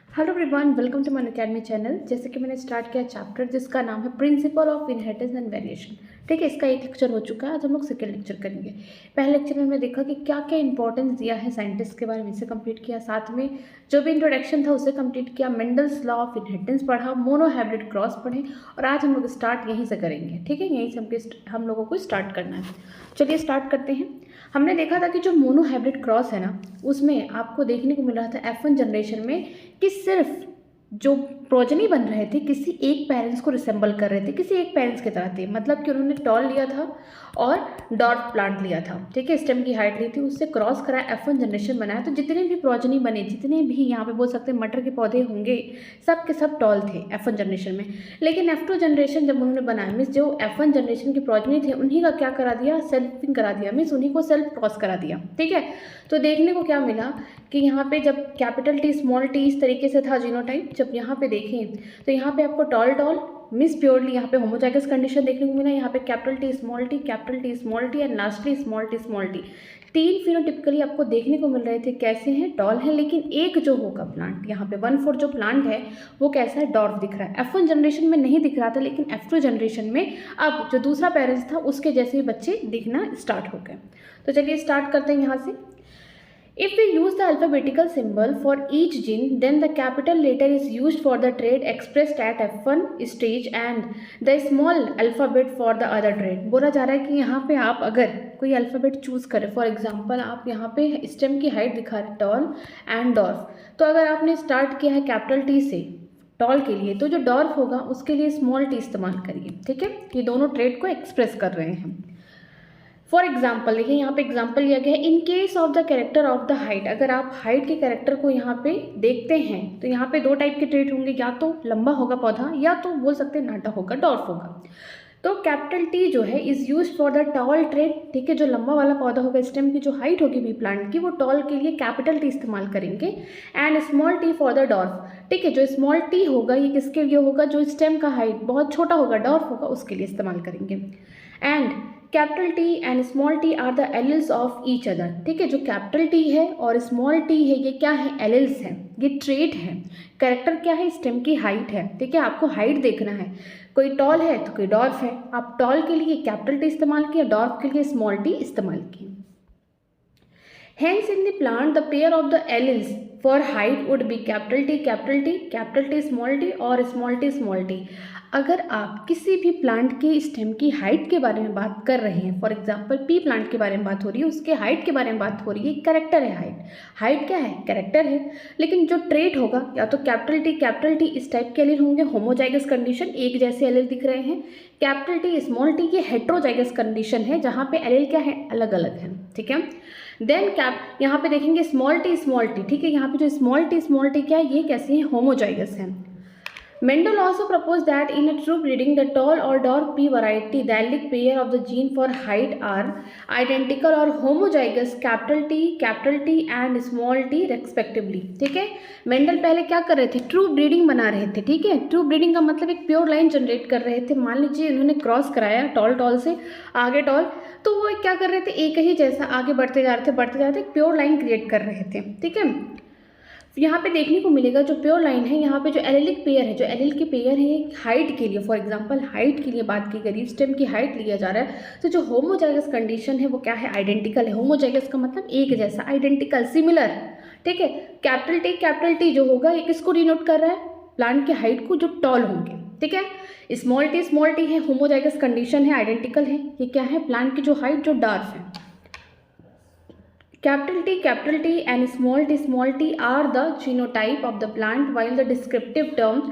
Hello everyone, welcome to my academy channel. जैसे कि मैंने स्टार्ट किया चैप्टर जिसका नाम है principle of inheritance and variation. ठीक है, इसका एक लेक्चर हो चुका है। आज हम लोग सेकेंड लेक्चर करेंगे। पहले लेक्चर में हमने देखा कि क्या क्या इंपॉर्टेंस दिया है साइंटिस्ट के बारे में, इसे कंप्लीट किया। साथ में जो भी इंट्रोडक्शन था उसे कंप्लीट किया। मेंडल्स लॉ ऑफ इनहेरिटेंस पढ़ा, मोनो हाइब्रिड क्रॉस पढ़े, और आज हम लोग स्टार्ट यहीं से करेंगे। ठीक है, यहीं से हम लोगों को स्टार्ट करना है। चलिए स्टार्ट करते हैं। हमने देखा था कि जो मोनो हाइब्रिड क्रॉस है ना, उसमें आपको देखने को मिल रहा था F1 जनरेशन में कि सिर्फ जो प्रोजनी बन रहे थे किसी एक पेरेंट्स को रिसेंबल कर रहे थे, किसी एक पेरेंट्स की तरह थे। मतलब कि उन्होंने टॉल लिया था और डॉर्फ प्लांट लिया था। ठीक है, स्टेम की हाइट ली थी, उससे क्रॉस कराया, F1 जनरेशन बनाया। तो जितने भी प्रोजनी बने, जितने भी यहाँ पे बोल सकते हैं मटर के पौधे होंगे, सब के सब टॉल थे F1 जनरेशन में। लेकिन F2 जनरेशन जब उन्होंने बनाया, मीन्स जो F1 जनरेशन के प्रोजनी थे उन्हीं का क्या करा दिया, सेल्फिंग करा दिया, मीन्स उन्हीं को सेल्फ क्रॉस करा दिया। ठीक है, तो देखने को क्या मिला कि यहाँ पे जब कैपिटल टी स्मॉल टी इस तरीके से था जीनोटाइप, जब यहाँ पे देखें तो यहाँ पे आपको टॉल टॉल मिस प्योरली यहाँ पे होमोजाइगस कंडीशन देखने को मिला। यहाँ पे capital T small T and lastly small T तीन फिनोटिपिकली आपको देखने को मिल रहे थे। कैसे हैं, टॉल हैं। लेकिन एक जो होगा प्लांट, यहाँ पे 1/4 जो प्लांट है वो कैसा है, डॉर्फ दिख रहा है। F1 जनरेशन में नहीं दिख रहा था, लेकिन F2 जनरेशन में अब जो दूसरा पेरेंट्स था उसके जैसे ही बच्चे दिखना स्टार्ट हो गए। तो चलिए स्टार्ट करते हैं यहाँ से। If we use the alphabetical symbol for each gene, then the capital letter is used for the trait expressed at F1 stage and the small alphabet for the other trait। बोला जा रहा है कि यहाँ पे आप अगर कोई अल्फ़ाबेट चूज़ करें, फॉर एग्जांपल आप यहाँ पे स्टेम की हाइट दिखा रहे टॉल एंड डॉर्फ, तो अगर आपने स्टार्ट किया है कैपिटल टी से टॉल के लिए, तो जो डॉर्फ होगा उसके लिए स्मॉल टी इस्तेमाल करिए। ठीक है, ये दोनों ट्रेट को एक्सप्रेस कर रहे हैं। फॉर एग्जाम्पल देखिए, यहाँ पे एग्जाम्पल लिया गया है, in case of the character of the height. अगर आप हाइट के कैरेक्टर को यहाँ पे देखते हैं तो यहाँ पे दो टाइप के ट्रेट होंगे, या तो लंबा होगा पौधा या तो बोल सकते हैं नाटा होगा, डॉर्फ होगा। तो कैपिटल टी जो है is use for the tall trait. ठीक है, जो लंबा वाला पौधा होगा, स्टेम की जो हाइट होगी भी प्लांट की, वो टॉल के लिए कैपिटल टी इस्तेमाल करेंगे and small T for the dwarf. ठीक है, जो स्मॉल टी होगा ये किसके लिए होगा, जो स्टेम का हाइट बहुत छोटा होगा, डॉर्फ होगा, उसके लिए इस्तेमाल करेंगे। And capital T and small T R the alleles of each other. ठीक है, जो कैपिटल टी है और स्मॉल टी है ये क्या है, एलिल्स हैं, ये ट्रेट है। कैरेक्टर क्या है, स्टेम की हाइट है। ठीक है, आपको हाइट देखना है, कोई टॉल है तो कोई डॉर्फ है। आप टॉल के लिए कैपिटल टी इस्तेमाल किया, डॉर्फ के लिए स्मॉल टी इस्तेमाल की। Hence in the plant the pair of the alleles for height would be capital T small t और small t। अगर आप किसी भी प्लांट के स्टेम की हाइट के बारे में बात कर रहे हैं, फॉर एग्जांपल पी प्लांट के बारे में बात हो रही है, उसके हाइट के बारे में बात हो रही है, कैरेक्टर है हाइट क्या है, कैरेक्टर है। लेकिन जो ट्रेट होगा या तो कैपिटल टी इस टाइप के एलील होंगे, होमोजाइगस कंडीशन, एक जैसे एलील दिख रहे हैं। कैपिटल टी स्मॉल टी ये हेट्रोजाइगस कंडीशन है, जहाँ पे एलील क्या है, अलग अलग है। ठीक है, देन यहाँ पे देखेंगे स्मॉल टी। ठीक है, यहाँ पे जो स्मॉल टी क्या है, ये कैसे है, होमोजाइगस है। Mendel also proposed that in a true breeding, the tall or dwarf pea variety, the allelic pair of the gene for height are identical or homozygous capital T and small t respectively। ठीक है, Mendel पहले क्या कर रहे थे, true breeding बना रहे थे। ठीक है, ट्रू ब्रीडिंग का मतलब एक प्योर लाइन जनरेट कर रहे थे। मान लीजिए उन्होंने क्रॉस कराया टॉल से आगे टॉल, तो वो क्या कर रहे थे, एक ही जैसा आगे बढ़ते जा रहे थे, एक प्योर लाइन क्रिएट कर रहे थे। ठीक है, यहाँ पे देखने को मिलेगा जो प्योर लाइन है, यहाँ पे जो एलिलिक पेयर है, जो एलिल के पेयर है हाइट के लिए, फॉर एग्जांपल हाइट के लिए बात की गई, स्टेम की हाइट लिया जा रहा है, तो जो होमोजाइगस कंडीशन है वो क्या है, आइडेंटिकल है। होमोजाइगस का मतलब एक जैसा, आइडेंटिकल, सिमिलर। ठीक है, कैपिटल टी जो होगा ये किसको डिनोट कर रहा है, प्लांट के हाइट को, जो टॉल होंगे। ठीक है, स्मॉल टी है, होमोजाइगस कंडीशन है, आइडेंटिकल है, ये क्या है, प्लांट की जो हाइट जो डॉर्फ है। Capital T and small t are the genotype of the plant, while the descriptive terms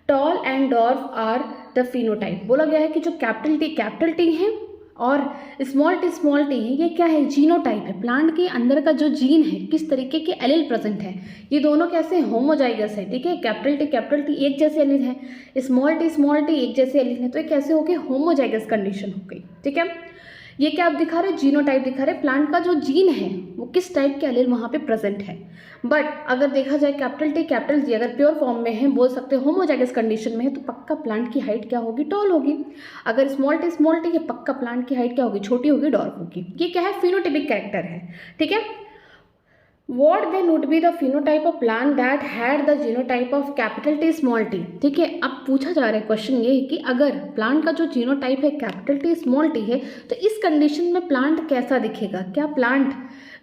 tall and dwarf are the phenotype। बोला गया है कि जो कैपिटल टी है और स्मॉल टी है, ये क्या है, जीनोटाइप है। प्लांट के अंदर का जो जीन है, किस तरीके के एलील प्रेजेंट है, ये दोनों कैसे होमोजाइगस है। ठीक है, कैपिटल टी एक जैसे एलील है, स्मॉल टी एक जैसे एलील है, तो ये कैसे हो गए, होमोजाइगस कंडीशन हो गई। ठीक है, ये क्या आप दिखा रहे, जीनोटाइप दिखा रहे, प्लांट का जो जीन है वो किस टाइप के एलील वहाँ पे प्रेजेंट है। बट अगर देखा जाए कैपिटल टी अगर प्योर फॉर्म में है, बोल सकते हैं होमोजाइगस कंडीशन में है, तो पक्का प्लांट की हाइट क्या होगी, टॉल होगी। अगर स्मॉल टी है, पक्का प्लांट की हाइट क्या होगी, छोटी होगी, डॉर्फ होगी। ये क्या है, फिनोटिपिक कैरेक्टर है। ठीक है, What then would be the phenotype of plant that had the genotype of capital T small t? ठीक है, अब पूछा जा रहा है क्वेश्चन ये है कि अगर प्लांट का जो जीनोटाइप है कैपिटल टी स्मॉल टी है तो इस कंडीशन में प्लांट कैसा दिखेगा? क्या प्लांट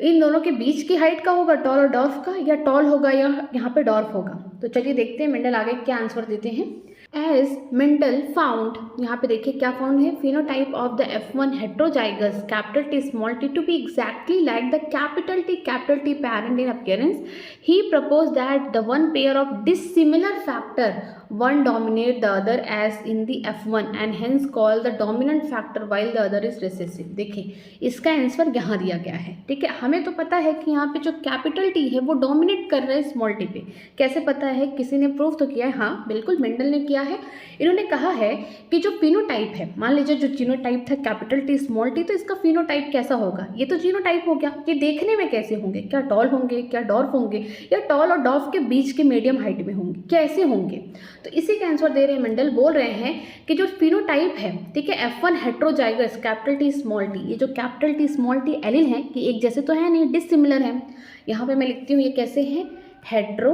इन दोनों के बीच की हाइट का होगा, टॉल और डॉर्फ का, या टॉल होगा या यहाँ पे डॉर्फ होगा? तो चलिए देखते हैं मेंडल आगे क्या आंसर देते हैं। एज मेंडल फाउंड, यहाँ पे देखिए क्या फाउंड है, phenotype of the F1 heterozygous capital T small T to be exactly like the capital T parent in appearance, he propose that the one pair of dissimilar factor one dominate the other as in the F1 and hence called the dominant factor while the other is recessive। देखिए इसका answer यहाँ दिया गया है, ठीक है। हमें तो पता है कि यहाँ पे जो कैपिटल टी है वो डोमिनेट कर रहा है स्मॉल टी पे। कैसे पता है? किसी ने प्रूफ तो किया है, हाँ बिल्कुल मेंडल ने किया है। इन्होंने कहा है कि जो फिनोटाइप है, मान लीजिए जो जीनोटाइप था कैपिटल टी स्मॉल टी, तो इसका फिनोटाइप कैसा होगा? ये तो जीनोटाइप हो गया, ये देखने में कैसे होंगे? क्या टॉल होंगे, क्या डॉर्फ होंगे, या टॉल और डॉर्फ के बीच के मीडियम हाइट में होंगे, कैसे होंगे? तो इसी का आंसर दे रहे हैं मेंडल, बोल रहे हैं कि जो फिनोटाइप है, ठीक है, F1 heterozygous capital T small T, ये जो capital T small T allele हैं कि एक जैसे तो है नहीं, डिसिमिलर हैं। यहाँ पे मैं लिखती हूँ ये कैसे हैं, हेट्रोजाइगस,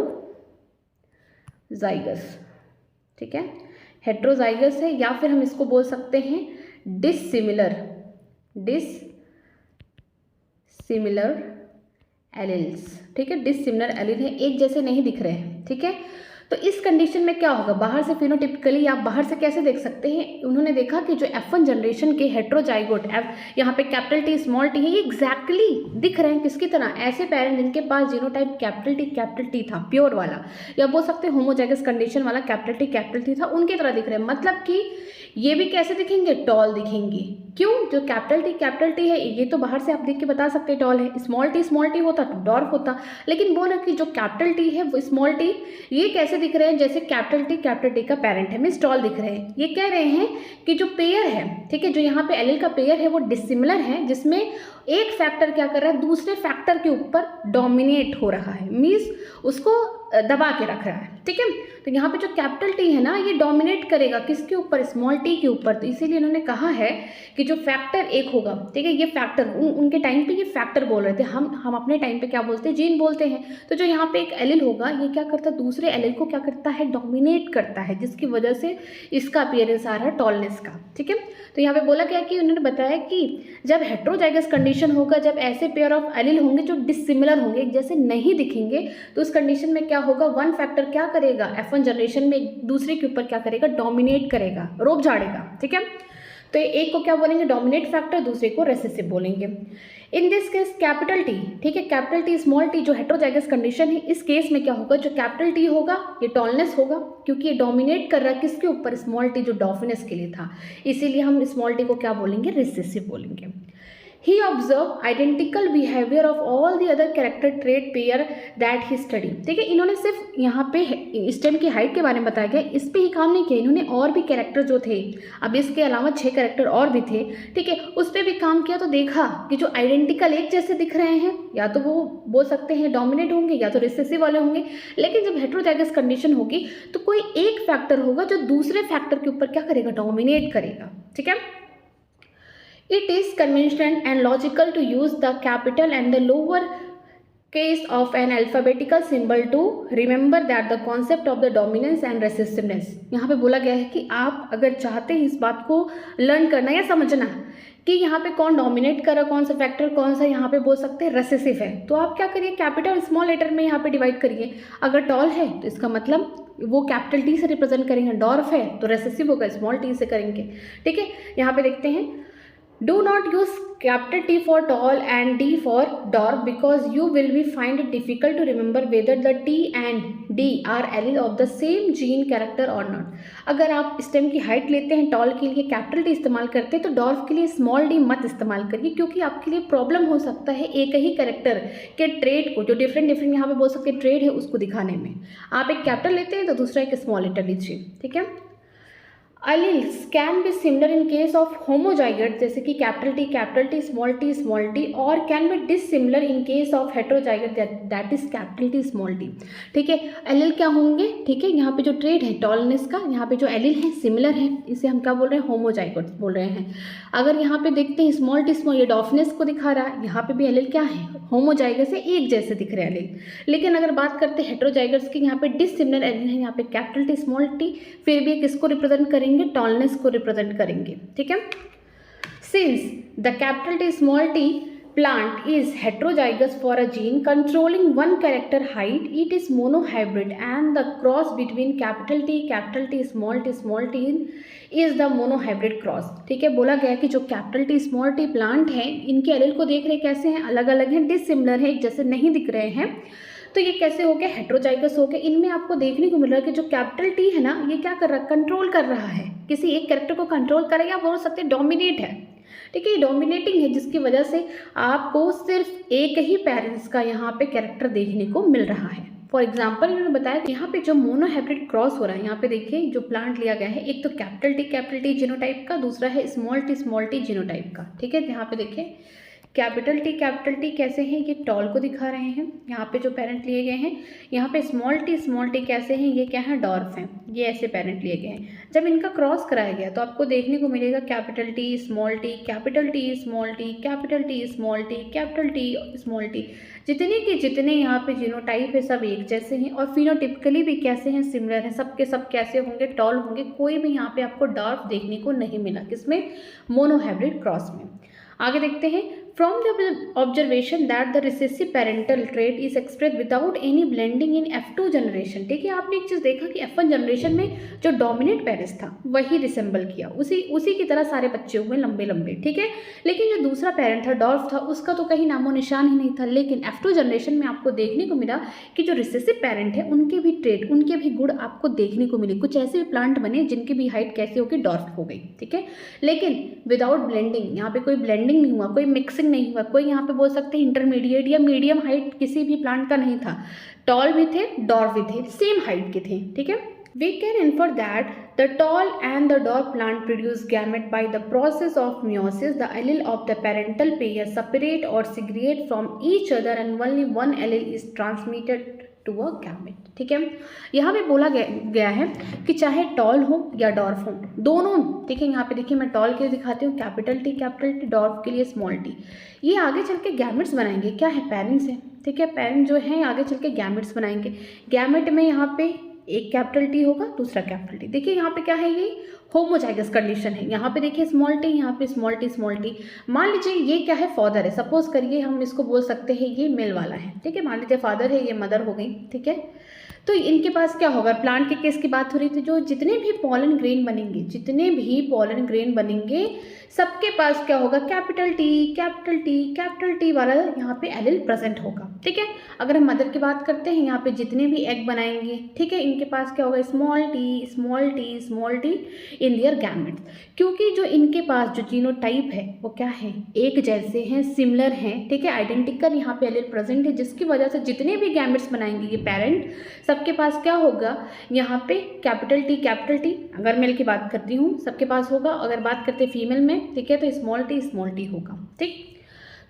ठीक है, हेट्रोजाइगस है, या फिर हम इसको बोल सकते हैं डिसिमिलर एलील्स, ठीक है, डिसिमिलर एलील है, एक जैसे नहीं दिख रहे हैं, ठीक है। तो इस कंडीशन में क्या होगा? बाहर से फिनोटिपिकली आप बाहर से कैसे देख सकते हैं? उन्होंने देखा कि जो F1 जनरेशन के हेट्रोजाइगोट यहाँ पे कैपिटल टी स्मॉल टी है, ये एग्जैक्टली दिख रहे हैं किसकी तरह? ऐसे पेरेंट जिनके पास जीनोटाइप कैपिटल टी था, प्योर वाला, या बोल सकते हैं होमोजाइगस कंडीशन वाला कैपिटल टी था, उनकी तरह दिख रहे हैं। मतलब कि ये भी कैसे दिखेंगे? टॉल दिखेंगे। क्यों? जो कैपिटल टी है ये तो बाहर से आप देख के बता सकते हैं टॉल है, स्मॉल टी होता तो डॉर्फ होता, लेकिन बोल रहे कि जो कैपिटल टी है वो स्मॉल टी, ये कैसे दिख रहे हैं? जैसे कैपिटल टी का पेरेंट है, मीन्स टॉल दिख रहे हैं। ये कह रहे हैं कि जो पेयर है, ठीक है, जो यहाँ पे एलील का पेयर है वो डिसिमिलर है, जिसमें एक फैक्टर क्या कर रहा है? दूसरे फैक्टर के ऊपर डोमिनेट हो रहा है, मीन्स उसको दबा के रख रहा है, ठीक है। तो यहाँ पे जो कैपिटल टी है ना, ये डोमिनेट करेगा किसके ऊपर? स्मॉल टी के ऊपर। तो इसीलिए इन्होंने कहा है कि जो फैक्टर एक होगा, ठीक है, ये फैक्टर उनके टाइम पे ये फैक्टर बोल रहे थे, हम अपने टाइम पे क्या बोलते हैं? जीन बोलते हैं। तो जो यहाँ पे एक एलील होगा, ये क्या करता है? दूसरे एलील को क्या करता है? डोमिनेट करता है, जिसकी वजह से इसका अपीयरेंस आ रहा है टॉलनेस का, ठीक है। तो यहाँ पे बोला गया कि उन्होंने बताया कि जब हेट्रोजाइगस कंडीशन होगा, जब ऐसे पेयर ऑफ एलील होंगे जो डिसिमिलर होंगे, एक जैसे नहीं दिखेंगे, तो उस कंडीशन में क्या होगा? वन फैक्टर क्या करेगा? F1 जनरेशन में एक दूसरे के ऊपर क्या करेगा? डोमिनेट करेगा, रोब झाड़ेगा, ठीक है। तो एक को क्या बोलेंगे? डोमिनेट फैक्टर, दूसरे को रेसेसिव बोलेंगे। In this case capital T, ठीक है, कैपिटल टी स्मॉल टी जो हेट्रोजाइगस कंडीशन है, इस केस में क्या होगा? जो कैपिटल टी होगा ये टॉलनेस होगा, क्योंकि ये डोमिनेट कर रहा है किसके ऊपर? स्मॉल टी जो डॉर्फनेस के लिए था, इसीलिए हम स्मॉल टी को क्या बोलेंगे? रिसेसिव बोलेंगे। He observed identical behavior of all the other character trait pair that he studied। ठीक है, इन्होंने सिर्फ यहाँ पे स्टेम की हाइट के बारे में बताया गया, इस पे ही काम नहीं किया, इन्होंने और भी कैरेक्टर जो थे, अब इसके अलावा 6 कैरेक्टर और भी थे, ठीक है, उस पर भी काम किया। तो देखा कि जो आइडेंटिकल एक जैसे दिख रहे हैं, या तो वो बोल सकते हैं डोमिनेट होंगे या तो रिसेसिव वाले होंगे, लेकिन जब हेट्रोजाइगस कंडीशन होगी तो कोई एक फैक्टर होगा जो दूसरे फैक्टर के ऊपर क्या करेगा? डोमिनेट करेगा, ठीक है। It is convenient and logical to use the capital and the lower case of an alphabetical symbol to remember that the concept of the dominance and recessiveness। यहाँ पे बोला गया है कि आप अगर चाहते हैं इस बात को लर्न करना या समझना कि यहाँ पे कौन डोमिनेट कर रहा है, कौन सा फैक्टर, कौन सा यहाँ पे बोल सकते हैं रेसेसिव है, तो आप क्या करिए? कैपिटल स्मॉल लेटर में यहाँ पे डिवाइड करिए। अगर टॉल है तो इसका मतलब वो कैपिटल टी से रिप्रेजेंट करेंगे, डॉर्फ है तो रेसेसिव होगा, स्मॉल टी से करेंगे, ठीक है। यहाँ पे देखते हैं, do not use capital T for tall and D for dwarf because you will be find it difficult to remember whether the T and D are allele of the same gene character or not। अगर आप stem की height लेते हैं, toll के लिए capital T इस्तेमाल करते हैं, तो डॉर्फ के लिए स्मॉल डी मत इस्तेमाल करिए, क्योंकि आपके लिए प्रॉब्लम हो सकता है एक ही कैरेक्टर के ट्रेड को, जो डिफरेंट यहाँ पे बोल सकते हैं ट्रेड है, उसको दिखाने में। आप एक कैपिटल लेते हैं तो दूसरा एक स्मॉल लेटर लीजिए, ठीक है। Alleles can be similar in case of homozygote जैसे कि कैपिटल टी स्मॉल टी और can be dissimilar in case of heterozygote that is capital T small T. ठीक है, एलिल क्या होंगे, ठीक है, यहाँ पे जो ट्रेड है टॉलनेस का, यहाँ पे जो एलिल है सिमिलर है, इसे हम क्या बोल रहे हैं, होमोजाइगोट बोल रहे हैं। अगर यहाँ पे देखते हैं स्मॉल टी स्मॉल, ये डॉफनेस को दिखा रहा है, यहाँ पे भी एलिल क्या है, होमोजाइगस से एक जैसे दिख रहे हैं एलिल। लेकिन अगर बात करते हैं हेटेरोजाइगस की, यहाँ पे डिसिमिलर एलिल है, यहाँ पे कैपिटल टी स्मॉल टी, फिर भी किसको रिप्रेजेंट करेंगे, टॉलनेस को रिप्रेजेंट करेंगे। ठीक है, since the capital T small T plant is heterozygous for a gene controlling one character height, it is monohybrid and the cross between capital T small t is the monohybrid cross। ठीक है, बोला गया कि जो capital T small T plant है, इनके allele को देख रहे कैसे हैं, अलग अलग हैं, डिसिमिलर है, एक जैसे नहीं दिख रहे हैं। तो ये कैसे हो गया, हेटेरोजाइगस हो गया। इनमें आपको देखने को मिल रहा है कि जो कैपिटल टी है ना, ये क्या कर रहा है, कंट्रोल कर रहा है, किसी एक कैरेक्टर को कंट्रोल कर रहा है, या बोल सकते हैं डोमिनेट है। ठीक है, ये डोमिनेटिंग है, जिसकी वजह से आपको सिर्फ एक ही पेरेंट्स का यहाँ पे कैरेक्टर देखने को मिल रहा है। फॉर एग्जाम्पल इन्होंने बताया कि यहाँ पे जो मोनोहाइब्रिड क्रॉस हो रहा है, यहाँ पे देखिए जो प्लांट लिया गया है, एक तो कैपिटल टी जीनोटाइप का, दूसरा है स्मॉल टी जीनोटाइप का। ठीक है, यहाँ पे देखिए कैपिटल टी कैसे हैं, ये टॉल को दिखा रहे हैं, यहाँ पे जो पेरेंट लिए गए हैं। यहाँ पे स्मॉल टी कैसे हैं, ये क्या है, डॉर्फ हैं, ये ऐसे पेरेंट लिए गए हैं। जब इनका क्रॉस कराया गया तो आपको देखने को मिलेगा capital T small T, capital T small T, capital T small T, capital T small T, जितने के जितने यहाँ पे जीनोटाइप है सब एक जैसे हैं, और फिनोटिपिकली भी कैसे हैं, सिमिलर हैं, सब के सब कैसे होंगे, टॉल होंगे। कोई भी यहाँ पे आपको डॉर्फ देखने को नहीं मिला, किसमें, मोनोहाइब्रिड क्रॉस में। आगे देखते हैं, from the observation that the recessive parental trait is expressed without any blending in F2 generation। ठीक है, आपने एक चीज़ देखा कि F1 जनरेशन में जो डोमिनेट पेरेंट्स था वही रिसेंबल किया, उसी की तरह सारे बच्चे हुए लंबे लंबे। ठीक है, लेकिन जो दूसरा पेरेंट था डॉर्फ था, उसका तो कहीं नामो निशान ही नहीं था। लेकिन F2 जनरेशन में आपको देखने को मिला कि जो रिसेसिव पेरेंट है उनके भी ट्रेट, उनके भी गुण आपको देखने को मिले। कुछ ऐसे भी प्लांट बने जिनकी भी हाइट कैसे होगी, डॉर्फ हो गई। ठीक है, लेकिन विदाउट ब्लेंडिंग, यहाँ पे कोई ब्लेंडिंग नहीं हुआ, कोई मिक्सिंग नहीं हुआ, कोई यहाँ पे बोल सकते हैं इंटरमीडिएट या मीडियम हाइट किसी भी प्लांट का नहीं था। टॉल भी थे, डॉर्फ भी थे, सेम हाइट के थे। ठीक है, we can infer that the tall and the dwarf plant produce gamete by the process of meiosis। The allele of the parental pair separate or segregate from each other and only one allele is transmitted to a gamete। ठीक है, यहाँ पे बोला गया है कि चाहे toll हो या डॉर्फ हो, दोनों। ठीक है, यहाँ पे देखिए मैं टॉल के लिए दिखाती हूँ, कैपिटल टी, डॉर्फ के लिए स्मॉल टी। ये आगे चल के गैमेट्स बनाएंगे, क्या है, पेरेंट्स है। ठीक है, पेरेंट जो है आगे चल के गैमेट्स बनाएंगे। गैमेट में यहाँ पे एक कैपिटल टी होगा, दूसरा कैपिटल टी। देखिए यहाँ पे क्या है, ये होमोजाइगस कंडीशन है। यहाँ पे देखिए स्मॉल टी, यहाँ पे स्मॉल टी। मान लीजिए ये क्या है, फादर है, सपोज करिए हम इसको बोल सकते हैं ये मेल वाला है। ठीक है, मान लीजिए फादर है, ये मदर हो गई। ठीक है, तो इनके पास क्या होगा, प्लांट के केस की बात हो रही थी, जो जितने भी पॉलन ग्रेन बनेंगे सबके पास क्या होगा, कैपिटल टी वाला यहाँ पे एलिल प्रेजेंट होगा। ठीक है, अगर हम मदर की बात करते हैं, यहाँ पे जितने भी एग बनाएंगे, ठीक है, इनके पास क्या होगा, small T in their gametes. क्योंकि जो इनके पास जो जीनोटाइप है वो क्या है, एक जैसे हैं, सिमिलर हैं। ठीक है, आइडेंटिकल यहाँ पे एलिल प्रेजेंट है, जिसकी वजह से जितने भी गैमेट्स बनाएंगे ये पेरेंट, सबके पास क्या होगा, यहाँ पे कैपिटल टी। अगर मेल की बात करती हूँ सबके पास होगा, अगर बात करते हैं फीमेल में, ठीक है, तो स्मॉल टी होगा। ठीक,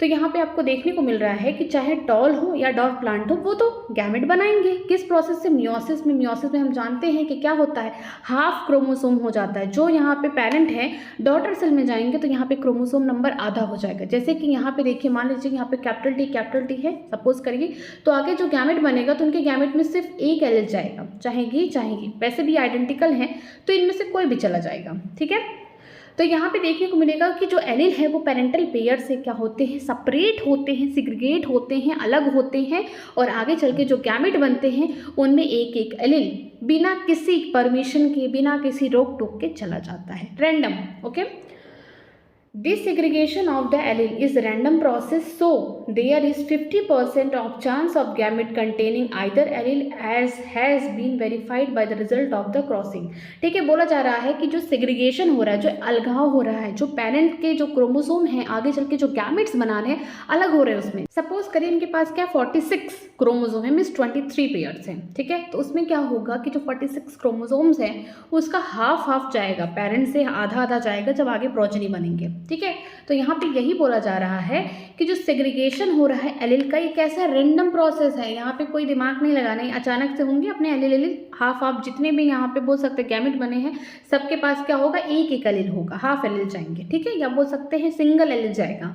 तो यहाँ पे आपको देखने को मिल रहा है कि चाहे टॉल हो या डॉर्फ प्लांट हो, वो तो गैमेट बनाएंगे। किस प्रोसेस से, मियोसिस में हम जानते हैं कि क्या होता है, हाफ क्रोमोसोम हो जाता है। जो यहाँ पे पेरेंट है डॉटर सेल में जाएंगे तो यहाँ पे क्रोमोसोम नंबर आधा हो जाएगा। जैसे कि यहाँ पे देखिए, मान लीजिए यहाँ पे कैपिटल टी है, सपोज करिए, तो आगे जो गैमेट बनेगा तो उनके गैमेट में सिर्फ एक एलिल जाएगा, चाहेगी, वैसे भी आइडेंटिकल हैं तो इनमें से कोई भी चला जाएगा। ठीक है, तो यहाँ पे देखने को मिलेगा कि जो एलिल है वो पेरेंटल पेयर से क्या होते हैं, सेपरेट होते हैं, सिग्रीगेट होते हैं, अलग होते हैं, और आगे चल के जो गैमेट बनते हैं उनमें एक एक एलिल बिना किसी परमिशन के, बिना किसी रोक टोक के चला जाता है, random. Okay, Desegregation of the allele is random process, so there is 50% of chance of gamete containing either allele as has been verified by the result of the crossing। ठीक है, बोला जा रहा है कि जो सेग्रीगेशन हो रहा है, जो अलगाव हो रहा है, जो पेरेंट के जो क्रोमोसोम हैं आगे चल के जो गैमेट्स बना रहे हैं अलग हो रहे हैं उसमें। सपोज करिए इनके पास क्या 46 क्रोमोसोम है, मीन्स 23 पेयर्स हैं। ठीक है, तो उसमें क्या होगा कि जो 46 क्रोमोसोम्स हैं उसका हाफ जाएगा, पेरेंट से आधा जाएगा जब आगे प्रोजेनी बनेंगे। ठीक है, तो यहाँ पे यही बोला जा रहा है कि जो सेग्रीगेशन हो रहा है एलील का, ये कैसा रैंडम प्रोसेस है। यहाँ पे कोई दिमाग नहीं लगाना है, अचानक से होंगे अपने एलील हाफ जितने भी यहाँ पे बोल सकते हैं गैमेट बने हैं सबके पास क्या होगा, एक एलील होगा, हाफ एलील जाएंगे। ठीक है, या बोल सकते हैं सिंगल एलील जाएगा।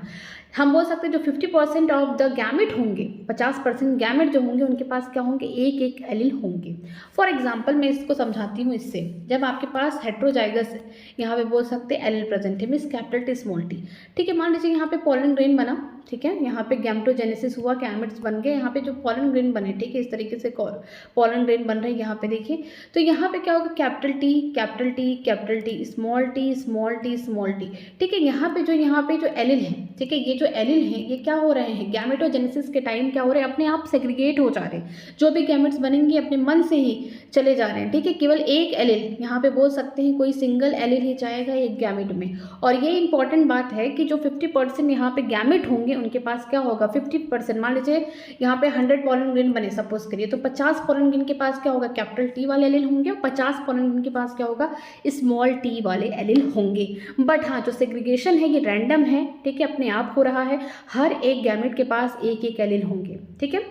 हम बोल सकते हैं जो 50% ऑफ द गैमेट होंगे, 50% गैमेट जो होंगे उनके पास क्या होंगे, एक एलील होंगे। फॉर एग्जांपल मैं इसको समझाती हूँ इससे। जब आपके पास हेट्रोजाइगस यहाँ पे बोल सकते हैं एलील प्रेजेंट है, means capital T small T. ठीक है, मान लीजिए यहाँ पे पोलन ग्रेन बना। ठीक है, यहाँ पे गैमेटोजेनेसिस हुआ, गैमेट्स बन गए, यहाँ पे जो पोलन ग्रेन बने। ठीक है, इस तरीके से पोलन ग्रेन बन रहे हैं यहाँ पे देखिए। तो यहाँ पे क्या होगा, capital T capital T capital T small T small T small T. ठीक है, यहाँ पे जो एलील है, ठीक है, ये जो एलील हैं ये क्या हो रहे हैं, गैमेटोजेनेसिस के टाइम क्या हो रहे हैं, अपने आप सेग्रीगेट हो जा रहे हैं। जो भी गैमेट्स बनेंगे अपने मन से ही चले जा रहे हैं। ठीक है, केवल एक एलील यहाँ पे बोल सकते हैं, कोई सिंगल एलील ही जाएगा एक गैमेट में। और ये इंपॉर्टेंट बात है कि जो 50% यहाँ पे गैमेट होंगे उनके पास क्या होगा, 50%। मान लीजिए यहाँ पे 100 पोलन ग्रेन बने सपोज करिए, तो 50 पोलन ग्रेन के पास क्या होगा, कैपिटल टी वाले एलील होंगे, 50 पोलन ग्रेन के पास क्या होगा, स्मॉल टी वाले एलील होंगे। बट हाँ, जो सेग्रीगेशन है ये रैंडम है। ठीक है, अपने आप हो रहा है, हर एक गैमेट के पास एक एलील होंगे। ठीक है,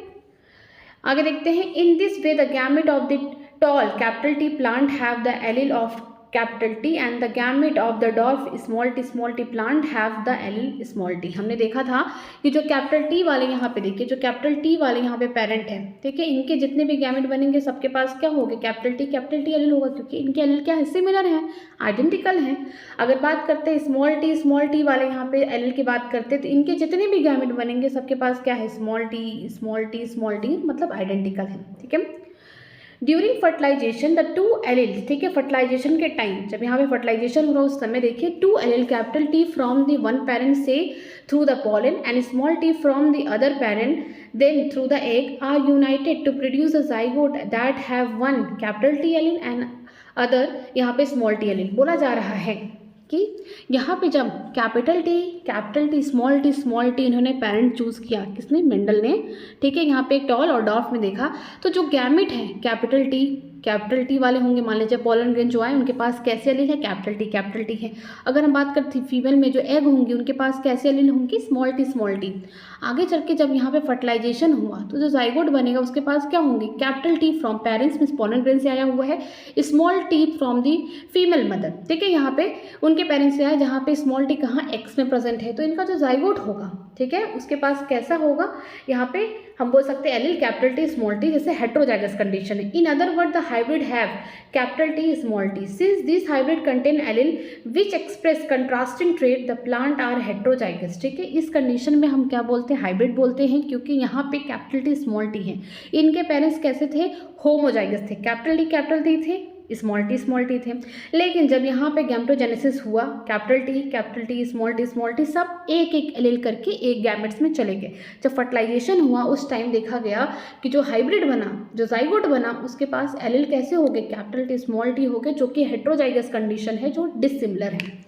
आगे देखते हैं। In this way the gamete of the tall capital T plant have the allele of capital T and the gamete of the dwarf small T plant have the allele small T. हमने देखा था कि जो capital T वाले यहाँ पे देखिए, जो कैपिटल टी वाले यहाँ पे पेरेंट है, ठीक है, इनके जितने भी गैमेट बनेंगे सबके पास क्या होगा, कैपिटल टी एलील होगा, क्योंकि इनके एलील क्या है, सिमिलर है, आइडेंटिकल हैं। अगर बात करते हैं स्मॉल टी वाले यहाँ पे एलील की बात करते हैं, तो इनके जितने भी गैमेट बनेंगे सबके पास क्या है, स्मॉल टी मतलब आइडेंटिकल है। ठीक है, during fertilization the two allele, ठीक है, फर्टिलाइजेशन के टाइम जब यहाँ पे फर्टिलाइजेशन हो रहा है उस समय देखिए, two allele capital T from the one parent से through the pollen and small T from the other parent then through the egg are united to produce a zygote that have one capital T allele and other यहाँ पे small T allele. बोला जा रहा है कि यहाँ पे जब कैपिटल टी स्मॉल टी इन्होंने पेरेंट चूज़ किया, किसने, मेंडल ने। ठीक है, यहाँ पे टॉल और डॉर्फ में देखा तो जो गैमेट है कैपिटल टी वाले होंगे। मान लीजिए पोलन ग्रेन जो आए उनके पास कैसे एलील है, कैपिटल टी है। अगर हम बात करते फीमेल में जो एग होंगी उनके पास कैसे एलील होंगी, स्मॉल टी। आगे चल के जब यहाँ पे फर्टिलाइजेशन हुआ तो जो जाइगोट बनेगा उसके पास क्या होंगे, capital T from parents means pollen grain से आया हुआ है, small T from the female mother. ठीक है, यहाँ पे उनके पेरेंट्स से आया जहाँ पे स्मॉल टी कहाँ, एक्स में प्रेजेंट है, तो इनका जो जाइगोट होगा, ठीक है, उसके पास कैसा होगा, यहाँ पे हम बोल सकते हैं allele capital T small T, जैसे हेट्रोजाइगस कंडीशन है। In other word the hybrid have capital T small T since this hybrid contain allele which express contrasting trait the plant are heterozygous. ठीक है, इस कंडीशन में हम क्या बोलते हैं, हाइब्रिड बोलते हैं, क्योंकि यहाँ पे कैपिटल टी स्मॉल टी है। इनके पेरेंट्स कैसे थे, होमोजाइगस थे, कैपिटल टी थे, स्मॉल टी थे। लेकिन जब यहाँ पे गैमेटोजेनेसिस हुआ, कैपिटल टी स्मॉल टी सब एक एलील करके एक गैमेट्स में चले गए। जब फर्टिलाइजेशन हुआ उस टाइम देखा गया कि जो हाइब्रिड बना, जो जाइगोट बना, उसके पास एलील कैसे हो गए, कैपिटल टी स्मॉल टी हो गए, जो कि हेट्रोजाइगस कंडीशन है, जो डिसिमिलर है।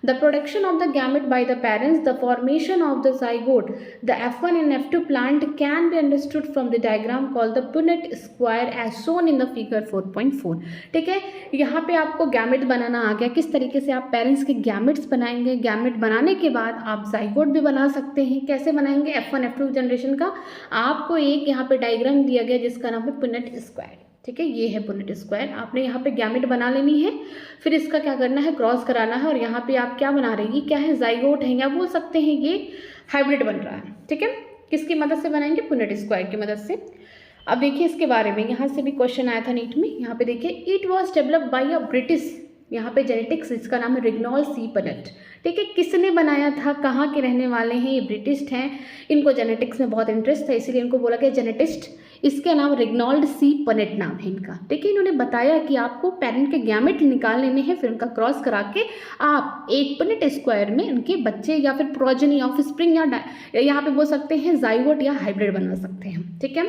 The production of the gamete by the parents, the formation of the zygote, the F1 and F2 plant can be understood from the diagram called the Punnett square as shown in the figure 4.4। ठीक है, यहाँ पे आपको gamete बनाना आ गया, किस तरीके से आप पेरेंट्स के गैमेट्स बनाएंगे। गैमेट बनाने के बाद आप जाइगोट भी बना सकते हैं। कैसे बनाएंगे, F1 F2 जनरेशन का आपको एक यहाँ पे डायग्राम दिया गया जिसका नाम है पुनेट स्क्वायर। ठीक है, ये है पुनेट स्क्वायर। आपने यहाँ पे गैमेट बना लेनी है, फिर इसका क्या करना है, क्रॉस कराना है, और यहाँ पे आप क्या बना रहे हैं, ये क्या है, जाइगोट है, या बोल सकते हैं ये हाइब्रिड बन रहा है। ठीक है, किसकी मदद से बनाएंगे, पुनेट स्क्वायर की मदद से। अब देखिए इसके बारे में, यहाँ से भी क्वेश्चन आया था नीट में। यहाँ पे देखिए, it was developed by a British, यहाँ पे जेनेटिक्स, इसका नाम है रिग्नॉल सी पनेट। ठीक है, किसने बनाया था, कहाँ के रहने वाले हैं, ये ब्रिटिश हैं, इनको जेनेटिक्स में बहुत इंटरेस्ट है, इसीलिए इनको बोला गया जेनेटिस्ट। इसके अलावा रेग्नॉल्ड सी पनेट नाम है इनका, ठीक है। इन्होंने बताया कि आपको पेरेंट के गैमेट निकाल लेने हैं, फिर उनका क्रॉस करा के आप एक पनेट स्क्वायर में उनके बच्चे या फिर प्रोजेनी ऑफ स्प्रिंग या यहाँ पे बोल सकते हैं जाइगोट या हाइब्रिड बना सकते हैं, ठीक है।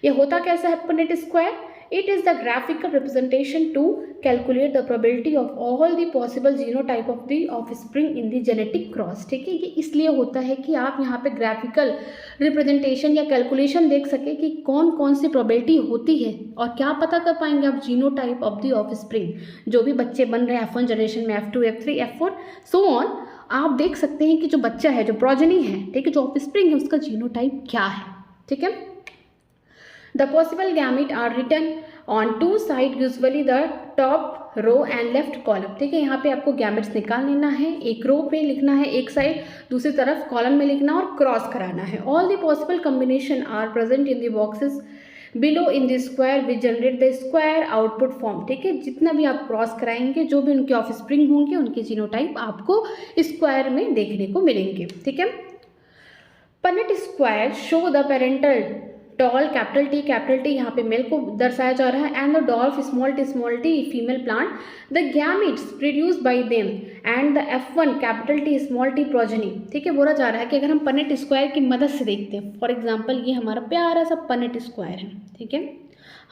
ये होता कैसा है Punnett square? It is the graphical representation to calculate the probability of all the possible genotype of the offspring in the genetic cross, ठीक है। ये इसलिए होता है कि आप यहाँ पे ग्राफिकल रिप्रेजेंटेशन या कैलकुलेशन देख सके कि कौन कौन सी प्रोबेबिलिटी होती है, और क्या पता कर पाएंगे आप जीनोटाइप ऑफ द ऑफस्प्रिंग, जो भी बच्चे बन रहे हैं F1 जनरेशन में, F2, F3, F4 so on, आप देख सकते हैं कि जो बच्चा है, जो प्रोजेनी है, ठीक है, जो ऑफस्प्रिंग है, उसका जीनोटाइप क्या है, ठीक है। The possible gamete are written on two sides, usually the top row and left column, ठीक है। यहाँ पे आपको गैमेट्स निकाल लेना है, एक रो पे लिखना है एक साइड, दूसरी तरफ कॉलम में लिखना और क्रॉस कराना है। All the possible combination are present in the boxes below in the square which generate the square output form, ठीक है। जितना भी आप क्रॉस कराएंगे, जो भी उनके ऑफस्प्रिंग होंगे, उनके जीनोटाइप आपको स्क्वायर में देखने को मिलेंगे, ठीक है। Punnett square show the parental doll capital T यहाँ पे मेल को दर्शाया जा रहा है, and the Dolph small T female plant, the gametes produce by them and the F1 capital T small T progeny, ठीक है। बोला जा रहा है कि अगर हम पनेट स्क्वायर की मदद से देखते हैं, फॉर एग्जांपल ये हमारा प्यारा सा पनेट स्क्वायर है, ठीक है।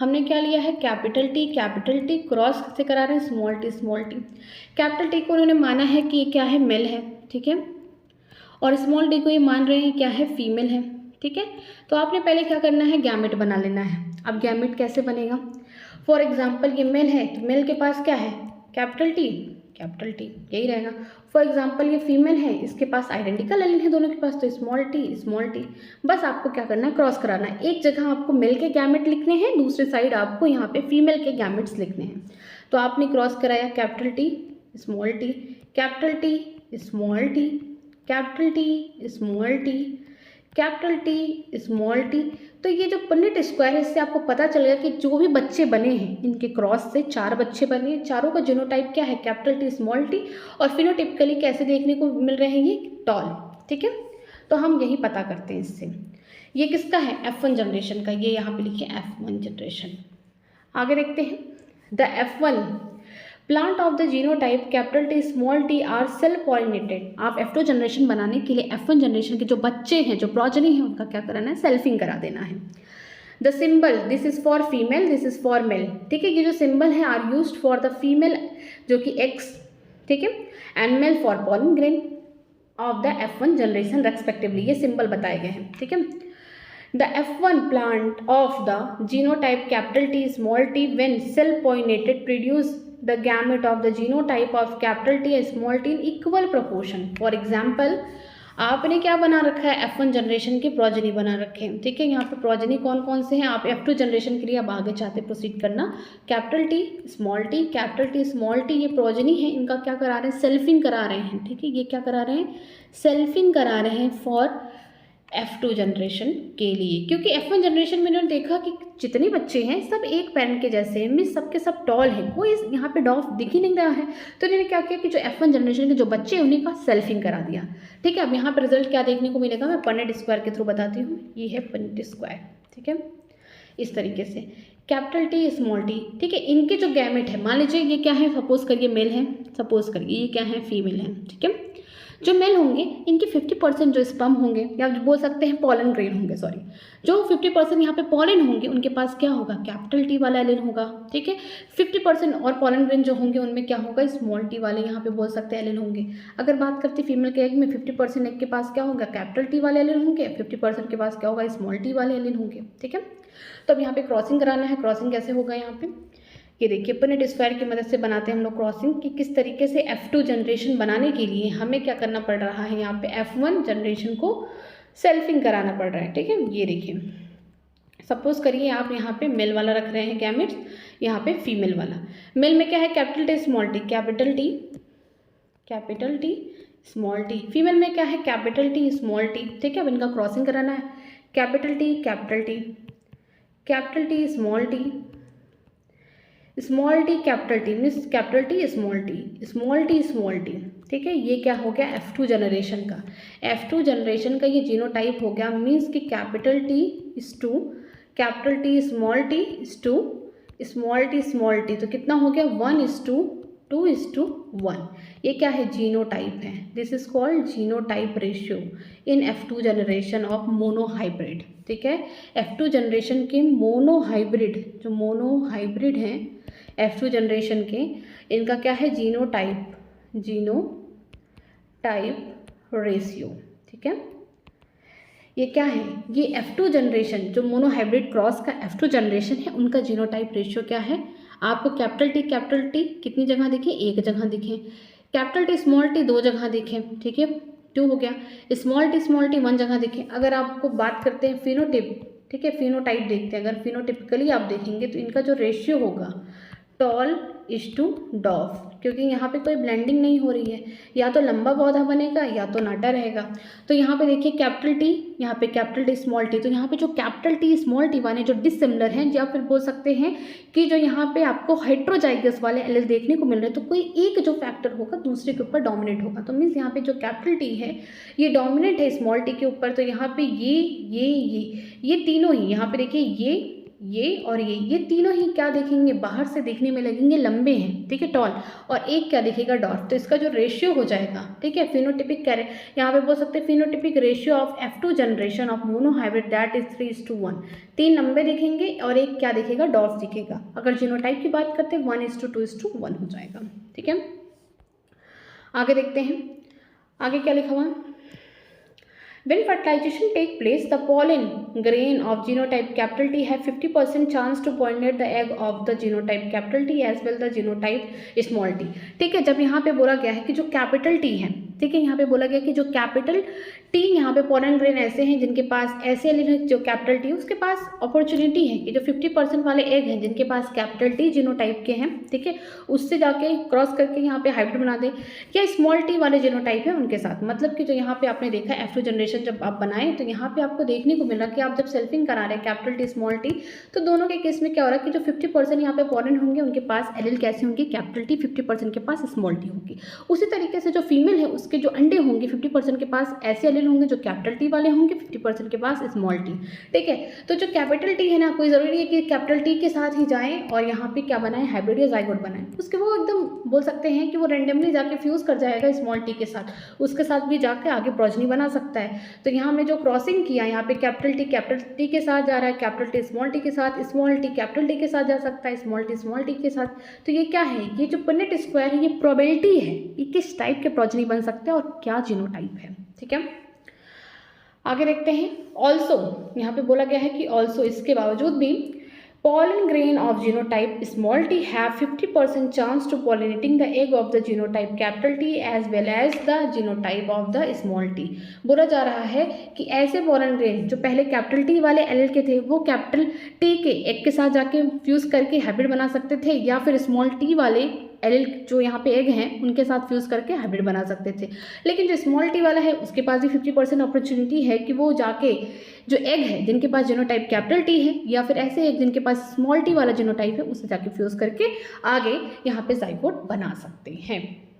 हमने क्या लिया है, कैपिटल टी क्रॉस से करा रहे हैं स्मॉल टी। कैपिटल टी को उन्होंने माना है कि ये क्या है, मेल है, ठीक है, और स्मॉल टी को ये मान रहे हैं क्या है, फीमेल है, ठीक है। तो आपने पहले क्या करना है, गैमेट बना लेना है। अब गैमेट कैसे बनेगा, फॉर एग्जांपल ये मेल है तो मेल के पास क्या है, कैपिटल टी यही रहेगा। फॉर एग्जांपल ये फीमेल है, इसके पास आइडेंटिकल एलिन है दोनों के पास, तो स्मॉल टी। बस आपको क्या करना है, क्रॉस कराना है। एक जगह आपको मेल के गैमेट लिखने हैं, दूसरी साइड आपको यहाँ पे फीमेल के गैमेट्स लिखने हैं। तो आपने क्रॉस कराया capital T small T, capital T small T, capital T small T, capital T small T. तो ये जो पनेट स्क्वायर है, इससे आपको पता चलेगा कि जो भी बच्चे बने हैं इनके क्रॉस से 4 बच्चे बने हैं, चारों का जीनोटाइप क्या है, कैपिटल टी स्मॉल टी, और फिनोटिपिकली कैसे देखने को मिल रहे हैं, ये टॉल, ठीक है। तो हम यही पता करते हैं इससे। ये किसका है, F1 जनरेशन का, ये यहाँ पे लिखिए F1 जनरेशन। आगे देखते हैं, the F1 plant of the genotype capital T small T R self pollinated. आप F2 जनरेशन बनाने के लिए F1 जनरेशन के जो बच्चे हैं, जो प्रोजेनी हैं, उनका क्या कराना है, सेल्फिंग करा देना है। The symbol, this is for female, this is for male, ठीक है। ये जो सिंबल है are used for the female जो कि X, ठीक है, and male for pollen grain of the F1 generation respectively. ये सिंबल बताए गए हैं, ठीक है। The F1 plant of the genotype capital T small t when cell pollinated produce the gamete of the genotype of capital T small t in equal proportion. For example, आपने क्या बना रखा है, F1 जनरेशन के progeny बना रखे हैं, ठीक है। यहाँ पे प्रोजेनी कौन कौन से हैं, आप F2 जनरेशन के लिए अब आगे चाहते प्रोसीड करना, कैपिटल टी स्मॉल टी, ये प्रोजेनी है, इनका क्या करा रहे हैं, सेल्फिंग करा रहे हैं, ठीक है। ये क्या करा रहे हैं, सेल्फिंग करा रहे हैं फॉर F2 जनरेशन के लिए, क्योंकि F1 जनरेशन में इन्होंने देखा कि जितने बच्चे हैं सब एक पेरेंट के जैसे हैं, मीन्स सबके सब टॉल हैं, कोई यहाँ पे डॉफ दिख ही नहीं रहा है। तो इन्होंने क्या किया कि जो F1 जनरेशन के जो बच्चे हैं उन्हीं का सेल्फिंग करा दिया, ठीक है। अब यहाँ पे रिजल्ट क्या देखने को मिलेगा, मैं पनेट स्क्वायर के थ्रू बताती हूँ। ये है पनेट स्क्वायर, ठीक है, इस तरीके से कैपिटल टी स्मॉल टी, ठीक है। इनके जो गैमेट है, मान लीजिए ये क्या है, सपोज करिए मेल है, सपोज करिए ये क्या है, फीमेल है, ठीक है। जो मेल होंगे इनके 50% जो स्पर्म होंगे, या बोल सकते हैं पॉलन ग्रेन होंगे, सॉरी, जो 50% यहाँ पे पॉलन होंगे उनके पास क्या होगा, कैपिटल टी वाला एलिन होगा, ठीक है। 50% और पॉलन ग्रेन जो होंगे उनमें क्या होगा, स्मॉल टी वाले यहाँ पे बोल सकते हैं एलिन होंगे। अगर बात करते फीमेल के एग में 50% एग के पास क्या होगा, कैपिटल टी वाले एलिन होंगे, 50% के पास क्या होगा, स्मॉल टी वाले एलिन होंगे, ठीक है। तो अब यहाँ पे क्रॉसिंग कराना है, क्रॉसिंग कैसे होगा, यहाँ पे ये देखिए पनेट स्क्वायर की मदद से बनाते हैं हम लोग क्रॉसिंग, कि किस तरीके से F2 जनरेशन बनाने के लिए हमें क्या करना पड़ रहा है, यहाँ पे F1 जनरेशन को सेल्फिंग कराना पड़ रहा है, ठीक है। ये देखिए सपोज करिए आप यहाँ पे मेल वाला रख रहे हैं गैमेट्स, यहाँ पे फीमेल वाला। मेल में क्या है, capital T small T, capital T small T. Female में क्या है, कैपिटल टी स्मॉल टी, ठीक है। अब इनका क्रॉसिंग कराना है, capital T small T capital T, means capital T small T, ठीक है। ये क्या हो गया, F2 जनरेशन का, F2 जनरेशन का ये जीनोटाइप हो गया, मीन्स कि capital T is to capital T small T is to small T, तो कितना हो गया 1:2:1। ये क्या है, जीनोटाइप है। This is called genotype ratio in F2 generation of monohybrid. ठीक है, F2 जनरेशन के मोनोहाइब्रिड, जो मोनोहाइब्रिड हैं F2 जनरेशन के, इनका क्या है, जीनोटाइप रेशियो। ठीक है, ये क्या है, ये F2 जनरेशन जो मोनोहाइब्रिड क्रॉस का F2 जनरेशन है, उनका जीनोटाइप रेशियो क्या है। आपको कैपिटल टी कितनी जगह दिखे, एक जगह दिखे। कैपिटल टी स्मॉल टी 2 जगह दिखे। ठीक है, 2 हो गया। स्मॉल टी 1 जगह दिखे। अगर आपको बात करते हैं फिनोटिप, ठीक है, फिनोटाइप देखते हैं, अगर फिनोटिपिकली आप देखेंगे तो इनका जो रेशियो होगा टॉल इज टू डॉफ, क्योंकि यहाँ पे कोई ब्लेंडिंग नहीं हो रही है, या तो लंबा पौधा बनेगा या तो नाटा रहेगा। तो यहाँ पे देखिए कैपिटल टी, यहाँ पे कैपिटल टी स्मॉल टी, तो यहाँ पे जो कैपिटल टी स्मॉल टी वाले जो डिसिमिलर हैं, या फिर बोल सकते हैं कि जो यहाँ पे आपको हेट्रोजाइगस वाले एलील देखने को मिल रहे हैं, तो कोई एक जो फैक्टर होगा दूसरे के ऊपर डोमिनेट होगा। तो मीन्स यहाँ पे जो कैपिटल टी है ये डोमिनेट है स्मॉल टी के ऊपर। तो यहाँ पे ये तीनों ही, यहाँ पे देखिए ये और ये तीनों ही क्या देखेंगे, बाहर से देखने में लगेंगे लंबे हैं। ठीक है, टॉल, और एक क्या दिखेगा, डॉर्फ। तो इसका जो रेशियो हो जाएगा, ठीक है, फिनोटिपिक यहाँ पे बोल सकते हैं phenotypic ratio of F2 generation of monohybrid that is 3:1। 3 लंबे दिखेंगे और एक क्या दिखेगा, डॉर्फ दिखेगा। अगर जीनोटाइप की बात करते हैं 1:2:1 हो जाएगा। ठीक है, आगे देखते हैं, आगे क्या लिखा हुआ। When fertilization take place, the pollen grain of genotype capital T have 50% chance to pollinate the egg of the genotype capital T as well the genotype small t। ठीक है, जब यहाँ पे बोला गया है कि जो कैपिटल टी है, ठीक है, यहाँ पे बोला गया कि जो कैपिटल टी, यहाँ पे पोलन ग्रेन ऐसे हैं जिनके पास ऐसे एलील है, जो कैपिटल टी उसके पास अपॉर्चुनिटी है कि जो 50% वाले एग हैं जिनके पास कैपिटल टी जीनोटाइप के हैं, ठीक है, उससे जाके क्रॉस करके यहाँ पे हाइब्रिड बना दे, या स्मॉल टी वाले जीनोटाइप है उनके साथ। मतलब कि जो यहाँ पे आपने देखा F2 जनरेशन जब आप बनाए, तो यहाँ पे आपको देखने को मिल रहा कि आप जब सेल्फिंग करा रहे हैं कैपिटल टी स्मॉल टी, तो दोनों के केस में क्या हो रहा है कि जो 50% यहाँ पे पोलन होंगे उनके पास एलील कैसे होंगे, कैपिटल टी, 50% के पास स्मॉल टी होगी। उसी तरीके से जो फीमेल है उसके जो अंडे होंगे 50% के पास ऐसे एलील होंगे जो कैपिटल टी वाले होंगे, 50% के पास स्मॉल टी। ठीक है, तो जो कैपिटल टी है ना, कोई ज़रूरी है कि कैपिटल टी के साथ ही जाएं और यहाँ पे क्या बनाए, हाइब्रिड या जाइगोट बनाएं। उसके वो एकदम बोल सकते हैं कि वो रेंडमली जाके फ्यूज़ कर जाएगा स्मॉल टी के साथ, उसके साथ भी जाके आगे प्रोजनी बना सकता है। तो यहाँ हमने जो क्रॉसिंग किया, यहाँ पे कैपिटल टी के साथ जा रहा है, कैपिटल टी स्मॉल टी के साथ, स्मॉल टी कैपिटल टी के साथ जा सकता है, स्मॉल टी के साथ। तो ये क्या है, ये जो पुनेट स्क्वायर है, ये प्रोबेबिलिटी है ये किस टाइप के प्रोजनी बन सकते हैं और क्या जीनोटाइप है। ठीक है, आगे देखते हैं। ऑल्सो यहाँ पे बोला गया है कि ऑल्सो, इसके बावजूद भी pollen grain of genotype small t have 50% chance to pollinating the egg of the genotype capital T as well as the genotype of the small t। बोला जा रहा है कि ऐसे pollen grain जो पहले कैपिटल टी वाले एलील के थे, वो कैपिटल टी के एग के साथ जाके फ्यूज़ करके हाइब्रिड बना सकते थे, या फिर स्मॉल टी वाले एलील जो यहाँ पे एग हैं उनके साथ फ्यूज़ करके हाइब्रिड बना सकते थे। लेकिन जो स्मॉल टी वाला है उसके पास भी 50% अपॉर्चुनिटी है कि वो जाके जो एग है जिनके पास जीनोटाइप कैपिटल टी है, या फिर ऐसे एग जिनके पास स्मॉल टी वाला जीनोटाइप है, उससे जाके फ्यूज़ करके आगे यहाँ पे जाइगोट बना सकते हैं।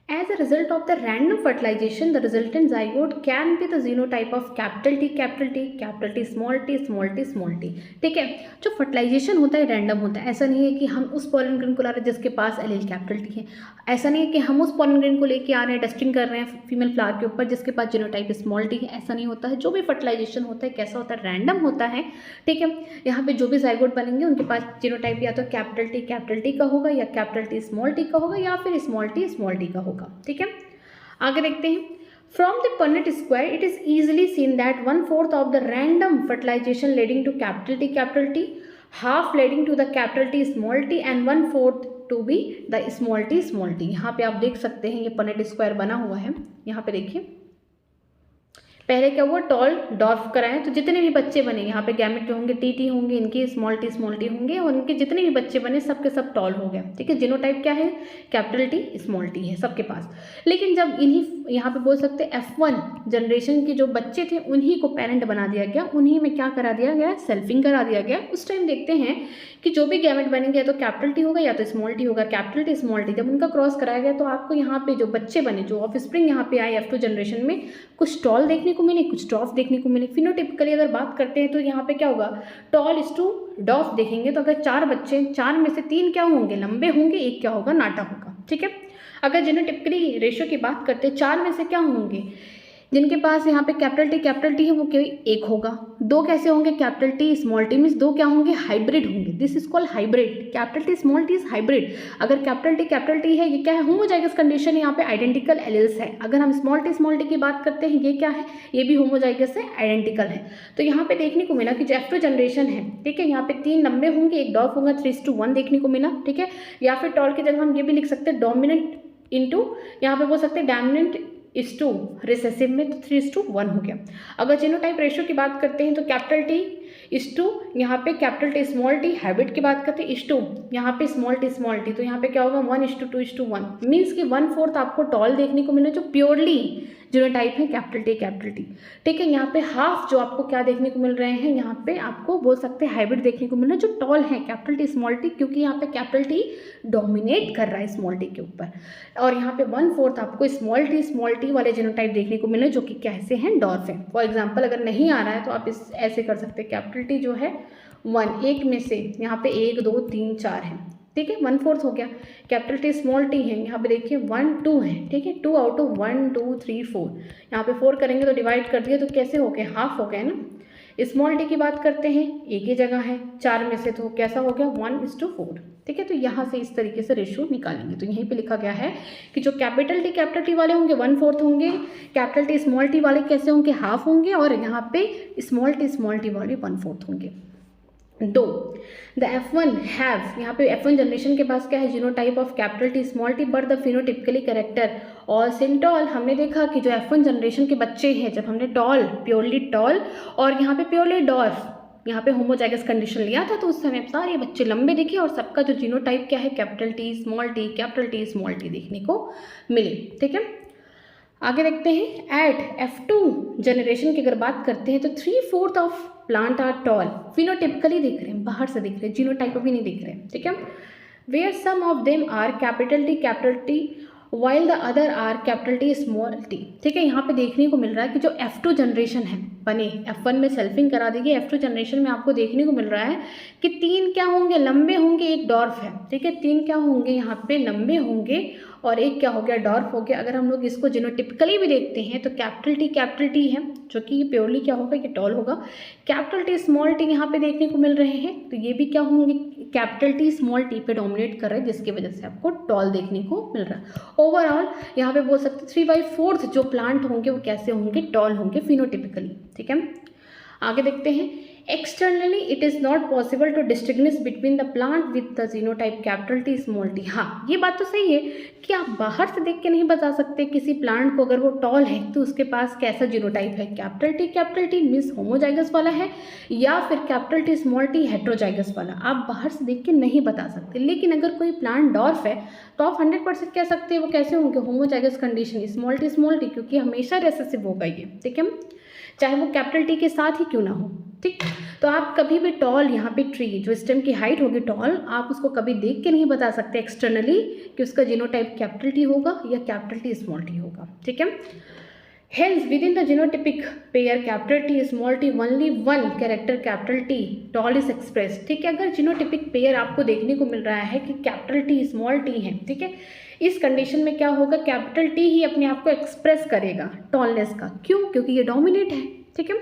As a result of the random fertilization, the resultant zygote can be the genotype of capital T, small t। ठीक है, जो फर्टिलाइजेशन होता है रैंडम होता है। ऐसा नहीं है कि हम उस पोलन ग्रेन को ला रहे हैं जिसके पास एलील कैपिटल टी है, ऐसा नहीं है कि हम उस पोलन ग्रेन को लेके आ रहे हैं, डस्टिंग कर रहे हैं फीमेल फ्लावर के ऊपर जिसके पास जीनोटाइप स्मॉल टी है, ऐसा नहीं होता है। जो भी फर्टिलाइजेशन होता है कैसा होता है, रैंडम होता है। ठीक है, यहाँ पे जो भी जाइगोट बनेंगे उनके पास जीनोटाइप या तो कैपिटल टी का होगा, या कैपिटल टी स्मॉल टी का होगा, या फिर स्मॉल टी का होगा। ठीक है, आगे देखते हैं। From the Punnett square, it is easily seen that 1/4 of the random fertilization leading to capital T, half leading to the capital T small t, and 1/4 to be the small t। यहाँ पे आप देख सकते हैं ये Punnett square बना हुआ है। यहाँ पे देखिए पहले क्या हुआ, टॉल डॉर्फ कराएं, तो जितने भी बच्चे बने यहाँ पे गैमेट जो होंगे टी होंगे, इनके स्मॉल टी होंगे, और इनके जितने भी बच्चे बने सबके सब टॉल हो गए। ठीक है, जीनोटाइप क्या है, कैपिटल टी स्मॉल टी है सबके पास। लेकिन जब इन्हीं यहाँ पे बोल सकते हैं F1 जनरेशन के जो बच्चे थे उन्हीं को पेरेंट बना दिया गया, उन्हीं में क्या करा दिया गया, सेल्फिंग करा दिया गया। उस टाइम देखते हैं कि जो भी गैमेट बनेंगे या तो कैपिटल टी होगा या तो स्मॉल टी होगा, कैपिटल टी स्मॉल टी। जब उनका क्रॉस कराया गया तो आपको यहाँ पे जो बच्चे बने, जो ऑफ स्प्रिंग यहाँ पे आए F2 जनरेशन में, कुछ टॉल देखने को को मिले, कुछ डॉर्फ देखने को मिले। फिनोटिपिकली अगर बात करते हैं तो यहाँ पे क्या होगा, टॉल इज टू डॉर्फ देखेंगे तो अगर 4 बच्चे, 4 में से 3 क्या होंगे, लंबे होंगे, 1 क्या होगा, नाटा होगा। ठीक है, अगर जीनोटिपिकली रेशियो की बात करते हैं 4 में से क्या होंगे, जिनके पास यहाँ पे कैपिटल टी है वो कोई 1 होगा। 2 कैसे होंगे, capital T small T, means 2 क्या होंगे, हाइब्रिड होंगे। This is called hybrid, capital T small T is hybrid. अगर कैपिटल टी है, ये क्या है, होमोजाइगस कंडीशन, यहाँ पे आइडेंटिकल एलिल्स है। अगर हम स्मॉल टी की बात करते हैं, ये क्या है, ये भी होमोजाइगस है, आइडेंटिकल है। तो यहाँ पे देखने को मिला कि जो F2 जनरेशन है, ठीक है, यहाँ पे 3 लंबे होंगे, 1 डॉर्फ होगा, 3:1 देखने को मिला। ठीक है, या फिर टॉल की जगह हम ये भी लिख सकते हैं डोमिनेंट इंटू, यहाँ पे बोल सकते हैं डोमिनेंट इज टू रिसेसिव में, तो 3:1 हो गया। अगर जीनोटाइप रेशियो की बात करते हैं तो कैपिटल टी इज टू, यहाँ पे capital T small T, hybrid की बात करते हैं इज टू, यहाँ पे स्मॉल टी, तो यहाँ पे क्या होगा 1:2:1, मीन्स कि 1/4 आपको टॉल देखने को मिले जो प्योरली जीनोटाइप है कैपिटल टी। ठीक है, यहाँ पे हाफ जो आपको क्या देखने को मिल रहे हैं, यहाँ पे आपको बोल सकते हैं हाइब्रिड देखने को मिल रहा है जो टॉल है कैपिटल टी स्मॉल टी, क्योंकि यहाँ पे कैपिटल टी डोमिनेट कर रहा है स्मॉल टी के ऊपर। और यहाँ पे 1/4 आपको स्मॉल टी वाले जीनोटाइप देखने को मिले जो कि कैसे हैं, डॉर्फ है। फॉर एग्जाम्पल अगर नहीं आ रहा है तो आप इस ऐसे कर सकते हैं, कैपिटल टी जो है 1, 1 में से यहाँ पे 1, 2, 3, 4 है। ठीक है, 1/4 हो गया। कैपिटल टी स्मॉल टी है, यहाँ पे देखिए 1, 2 है। ठीक है, 2 आउट ऑफ 1, 2, 3, 4, यहाँ पे 4 करेंगे तो डिवाइड कर दिया तो कैसे हो गए, हाफ हो गए ना। स्मॉल टी की बात करते हैं, एक ही जगह है, 4 में से तो कैसा हो गया 1:4। ठीक है, तो यहाँ से इस तरीके से रेशियो निकालेंगे। तो यहीं पे लिखा गया है कि जो कैपिटल टी वाले होंगे 1/4 होंगे, कैपिटल टी स्मॉल टी वाले कैसे होंगे, हाफ होंगे, और यहाँ पे स्मॉल टी वाले 1/4 होंगे। 2 द F1 हैव, यहाँ पे F1 जनरेशन के पास क्या है, genotype of capital T small T but the phenotypically character और सिंटॉल। हमने देखा कि जो F1 जनरेशन के बच्चे हैं, जब हमने टॉल, प्योरली टॉल और यहाँ पे प्योरली डॉर्फ, यहाँ पे होमोजाइगस कंडीशन लिया था, तो उस समय सारे बच्चे लंबे दिखे और सबका जो जीनोटाइप क्या है, कैपिटल टी स्मॉल टी देखने को मिले। ठीक है, आगे देखते हैं। एट F2 जनरेशन की अगर बात करते हैं तो 3/4 of plant are tall, phenotypically देख रहे हैं, बाहर से देख रहे हैं, जीनोटाइप अभी नहीं देख रहे हैं। ठीक है, where some of them are capital T while the other are capital T small T. ठीक है, यहाँ पे देखने को मिल रहा है कि जो F2 जनरेशन है बने, F1 में सेल्फिंग करा दीजिए, F2 जनरेशन में आपको देखने को मिल रहा है कि 3 क्या होंगे, लंबे होंगे, 1 डॉर्फ है। ठीक है, 3 क्या होंगे, यहाँ पे लंबे होंगे और 1 क्या हो गया, डॉर्फ हो गया। अगर हम लोग इसको जीनोटिपिकली भी देखते हैं तो कैपिटल टी है जो कि प्योरली क्या होगा, ये टॉल होगा। कैपिटल टी स्मॉल टी यहाँ पे देखने को मिल रहे हैं, तो ये भी क्या होंगे, कैपिटल टी स्मॉल टी पे डोमिनेट कर रहे हैं, जिसकी वजह से आपको टॉल देखने को मिल रहा है। ओवरऑल यहाँ पे बोल सकते 3/4 जो प्लांट होंगे वो कैसे होंगे, टॉल होंगे फिनोटिपिकली। ठीक है, आगे देखते हैं। Externally it is not possible to distinguish between the plant with the genotype capital T small T. हाँ, ये बात तो सही है कि आप बाहर से देख के नहीं बता सकते किसी प्लांट को, अगर वो टॉल है तो उसके पास कैसा जीनोटाइप है, कैपिटल टी मीन्स होमोजाइगस वाला है या फिर capital T small T heterozygous वाला, आप बाहर से देख के नहीं बता सकते। लेकिन अगर कोई प्लांट डॉर्फ है तो आप 100% कह सकते हैं वो कैसे होंगे, होमोजाइगस कंडीशन, स्मॉल टी, क्योंकि हमेशा रेसेसिव होगा ये। ठीक है, चाहे वो कैपिटल टी के साथ ही क्यों ना हो। ठीक, तो आप कभी भी टॉल, यहाँ पे ट्री जो स्टेम की हाइट होगी टॉल, आप उसको कभी देख के नहीं बता सकते एक्सटर्नली कि उसका जीनोटाइप कैपिटल टी होगा या कैपिटल टी स्मॉल टी होगा। ठीक है, hence with in the genotypic pair capital T small T only 1 character capital T tall is express. ठीक है, अगर जीनोटिपिक पेयर आपको देखने को मिल रहा है कि कैपिटल टी स्मॉल टी है, ठीक है, इस कंडीशन में क्या होगा, कैपिटल टी ही अपने आप को एक्सप्रेस करेगा टॉलनेस का। क्यों, क्योंकि ये डोमिनेट है। ठीक है,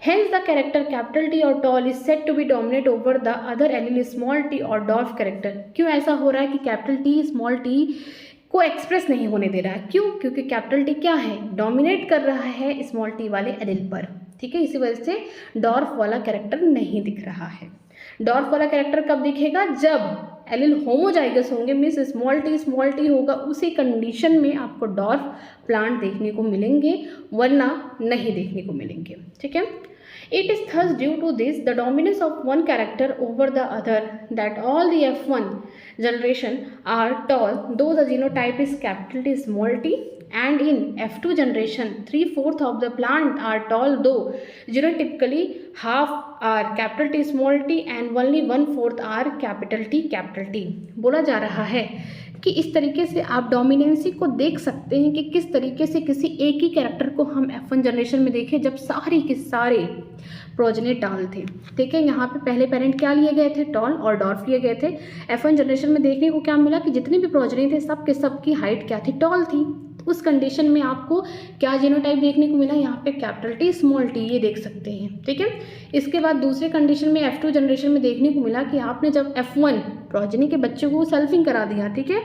hence the character capital T और tall is set to be dominate over the other allele small T और डॉर्फ कैरेक्टर। क्यों ऐसा हो रहा है कि कैपिटल टी स्मॉल टी को एक्सप्रेस नहीं होने दे रहा है, क्यों, क्योंकि कैपिटल टी क्या है, डोमिनेट कर रहा है स्मॉल टी वाले एलिल पर। ठीक है, इसी वजह से डॉर्फ वाला कैरेक्टर नहीं दिख रहा है। डॉर्फ वाला कैरेक्टर कब दिखेगा, जब एलिल होमोजाइगस होंगे, मीन्स स्मॉल टी होगा, उसी कंडीशन में आपको डॉर्फ प्लांट देखने को मिलेंगे, वरना नहीं देखने को मिलेंगे। ठीक है, it is thus due to this the dominance of one character over the other that all the F1 generation are tall though the genotype is capital T small t, and in F2 generation 3/4 of the plant are tall though genotypically half are capital T small t and only 1/4 are capital T। बोला जा रहा है कि इस तरीके से आप dominancy को देख सकते हैं कि किस तरीके से किसी एक ही कैरेक्टर को हम F1 जनरेशन में देखें जब सारी के सारे प्रोजनी टॉल थे। ठीक है, यहाँ पे पहले पेरेंट क्या लिए गए थे, टॉल और डॉर्फ लिए गए थे। F1 जनरेशन में देखने को क्या मिला कि जितने भी प्रोजनी थे सब के सब की हाइट क्या थी, टॉल थी। तो उस कंडीशन में आपको क्या जीनोटाइप देखने को मिला, यहाँ पे कैपिटल टी स्मॉल टी, ये देख सकते हैं। ठीक है, इसके बाद दूसरे कंडीशन में F2 जनरेशन में देखने को मिला कि आपने जब F1 प्रोजनी के बच्चे को सेल्फिंग करा दिया, ठीक है,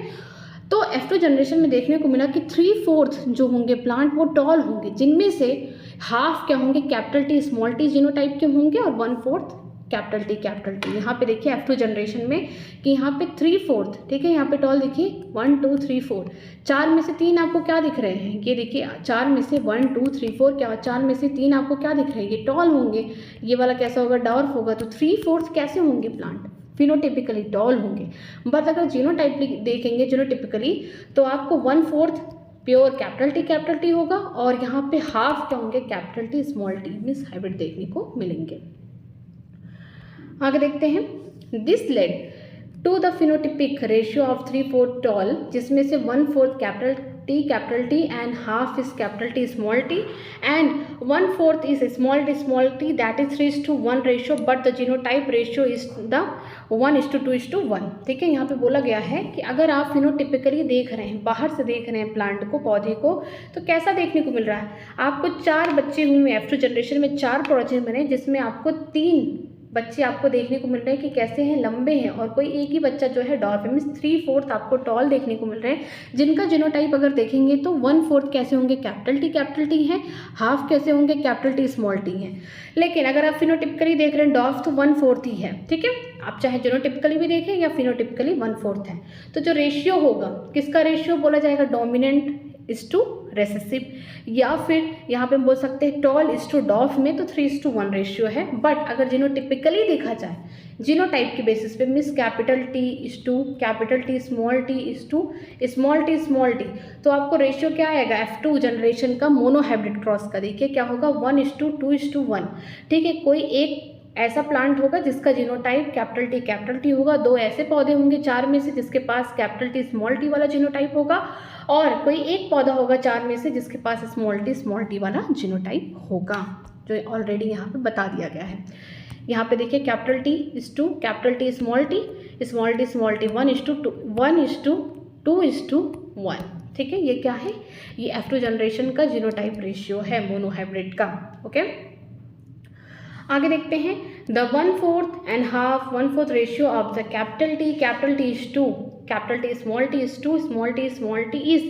तो F2 जनरेशन में देखने को मिला कि 3/4 जो होंगे प्लांट वो टॉल होंगे, जिनमें से हाफ क्या होंगे, capital T small T genotype के होंगे और 1/4 कैपिटल टी। यहाँ पे देखिए F2 जनरेशन में कि यहाँ पे 3/4, ठीक है, यहाँ पे टॉल देखिए 1 2 3 4, 4 में से 3 आपको क्या दिख रहे हैं, ये देखिए 4 में से 1 2 3 4 क्या, 4 में से 3 आपको क्या दिख रहे हैं, ये टॉल होंगे। ये वाला कैसा होगा, डॉर्फ होगा। तो 3/4 कैसे होंगे प्लांट, फिनोटिपिकली टॉल होंगे। बट अगर जीनोटाइप देखेंगे जीनोटिपिकली तो आपको 1/4 प्योर कैपिटल टी होगा और यहाँ पे हाफ क्या होंगे, capital T small T, means hybrid देखने को मिलेंगे। आगे देखते हैं, this led to the phenotypic ratio of 3/4 tall, जिसमें से 1/4 capital T and half is capital T small T and 1/4 is small T, that is 3:1 ratio, but the genotype ratio is the 1:2:1। ठीक है, यहाँ पे बोला गया है कि अगर आप फिनोटिपिकली देख रहे हैं, बाहर से देख रहे हैं प्लांट को, पौधे को, तो कैसा देखने को मिल रहा है, आपको 4 बच्चे हुए F2 जनरेशन में, 4 प्रोजेक्ट बने जिसमें आपको 3 बच्चे आपको देखने को मिल रहे हैं कि कैसे हैं, लंबे हैं, और कोई एक ही बच्चा जो है डॉर्फ है, मीन्स 3/4 आपको टॉल देखने को मिल रहे हैं, जिनका जीनोटाइप अगर देखेंगे तो 1/4 कैसे होंगे, कैपिटल टी है, हाफ कैसे होंगे, कैपिटल टी स्मॉल टी है। लेकिन अगर आप फिनोटिपिकली देख रहे हैं डॉर्फ तो 1/4 ही है। ठीक है, आप चाहे जीनोटिपिकली भी देखें या फिनोटिपिकली 1/4 है। तो जो रेशियो होगा, किसका रेशियो बोला जाएगा, डोमिनेंट इज टू रेसेसिव, या फिर यहाँ पे हम बोल सकते हैं टॉल इज टू डॉर्फ में तो 3:1 रेशियो है। बट अगर जीनोटिपिकली देखा जाए जीनोटाइप के बेसिस पे, मिस capital T is to capital T small T is to small T, तो आपको रेशियो क्या आएगा, F2 जनरेशन का मोनोहाइब्रिड क्रॉस का, देखिए क्या होगा, 1:2:1। ठीक है, कोई एक ऐसा प्लांट होगा जिसका जीनोटाइप कैपिटल टी होगा, 2 ऐसे पौधे होंगे 4 में से जिसके पास कैपिटल टी स्मॉल टी वाला जीनोटाइप होगा, और कोई एक पौधा होगा 4 में से जिसके पास स्मॉल टी वाला जीनोटाइप होगा, जो ऑलरेडी यहाँ पे बता दिया गया है। यहाँ पे देखिए capital T is to capital T small T 1:2:1। ठीक है, ये क्या है, ये F2 जनरेशन का जीनोटाइप रेशियो है मोनोहाइब्रिड का। ओके, आगे देखते हैं, the 1/4 and half 1/4 ratio of the capital T is to capital T small T is to small T is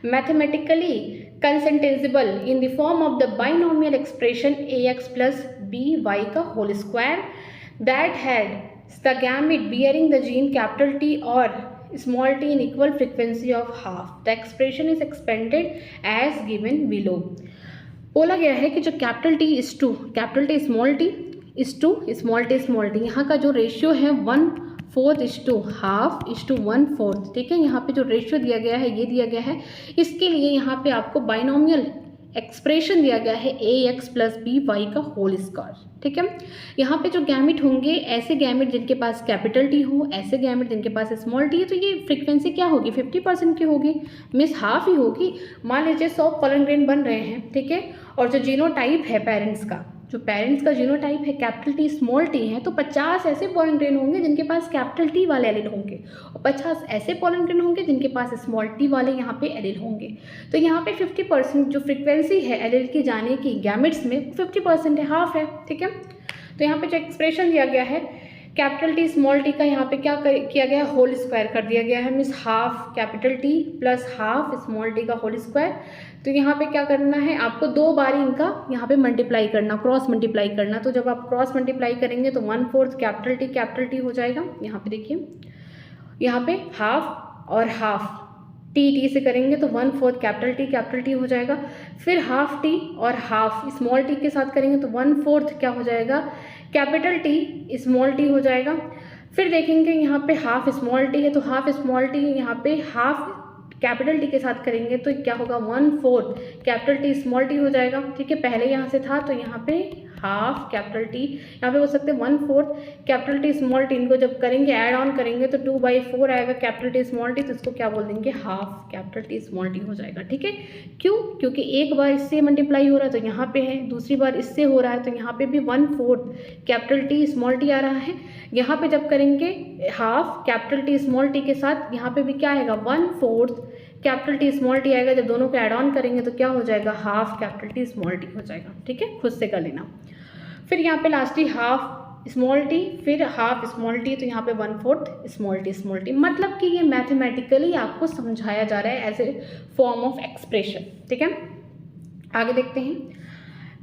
mathematically condensable in the form of the binomial expression ax plus by का whole square that had the gamete bearing the gene capital T और small T in equal frequency of half. The expression is expanded as given below. बोला गया है कि जो capital T is to capital T small T is to small T, यहाँ का जो ratio है 1/4 is to half is to 1/4। ठीक है, यहाँ पे जो रेशियो दिया गया है ये दिया गया है, इसके लिए यहाँ पे आपको बाइनोमियल एक्सप्रेशन दिया गया है ax प्लस by का होल स्क्वायर। ठीक है, यहाँ पे जो गैमेट होंगे, ऐसे गैमेट जिनके पास कैपिटल टी हो, ऐसे गैमेट जिनके पास स्मॉल टी है, तो ये फ्रीक्वेंसी क्या होगी, 50% की होगी, मिस हाफ ही होगी। मान लीजिए 100 पोलन ग्रेन बन रहे हैं, ठीक है, और जो जीनोटाइप है पेरेंट्स का जीनोटाइप है कैपिटल टी स्मॉल टी है, तो 50 ऐसे पोलन ग्रेन होंगे जिनके पास कैपिटल टी वाले एलिल होंगे, और 50 ऐसे पोलन ग्रेन होंगे जिनके पास स्मॉल टी वाले यहाँ पे एलिल होंगे। तो यहाँ पे 50% जो फ्रीक्वेंसी है एलिल की जाने की गैमेट्स में 50% है, हाफ है। ठीक है, तो यहाँ पे जो एक्सप्रेशन दिया गया है कैपिटल टी स्मॉल टी का, यहाँ पे क्या किया गया है, होल स्क्वायर कर दिया गया है, means half capital T plus half small T का होल स्क्वायर। तो यहाँ पे क्या करना है, आपको 2 बार इनका यहाँ पे मल्टीप्लाई करना, क्रॉस मल्टीप्लाई करना। तो जब आप क्रॉस मल्टीप्लाई करेंगे तो 1/4 कैपिटल टी हो जाएगा। यहाँ पे देखिए, यहाँ पे हाफ और हाफ टी से करेंगे तो 1/4 कैपिटल टी हो जाएगा। फिर हाफ टी और हाफ स्मॉल टी के साथ करेंगे तो 1/4 क्या हो जाएगा, कैपिटल टी स्मॉल टी हो जाएगा। फिर देखेंगे यहाँ पे हाफ स्मॉल टी है, तो हाफ स्मॉल टी यहाँ पे हाफ कैपिटल टी के साथ करेंगे तो क्या होगा, 1/4 कैपिटल टी स्मॉल टी हो जाएगा। ठीक है, पहले यहाँ से था तो यहाँ पे हाफ कैपिटल टी, यहाँ पे बोल सकते हैं 1/4 कैपिटल टी स्मॉल टी, इनको जब करेंगे ऐड ऑन करेंगे तो 2/4 आएगा कैपिटल टी स्मॉल टी, तो इसको क्या बोल देंगे half capital T small T हो जाएगा। ठीक है, क्यों? क्योंकि एक बार इससे मल्टीप्लाई हो रहा है तो यहाँ पे है, दूसरी बार इससे हो रहा है तो यहाँ पे भी 1/4 कैपिटल टी स्मॉल टी आ रहा है। यहाँ पे जब करेंगे half capital T small T के साथ यहाँ पे भी क्या आएगा 1/4 कैपिटल टी स्मॉल टी आएगा, जब दोनों को ऐड ऑन करेंगे तो क्या हो जाएगा half capital T small T हो जाएगा। ठीक है, खुद से कर लेना। फिर यहाँ पे लास्टली हाफ स्मॉल टी, फिर हाफ स्मॉल टी, तो यहाँ पे 1/4 स्मॉल टी, मतलब कि ये मैथमेटिकली आपको समझाया जा रहा है as a form of expression. ठीक है, आगे देखते हैं।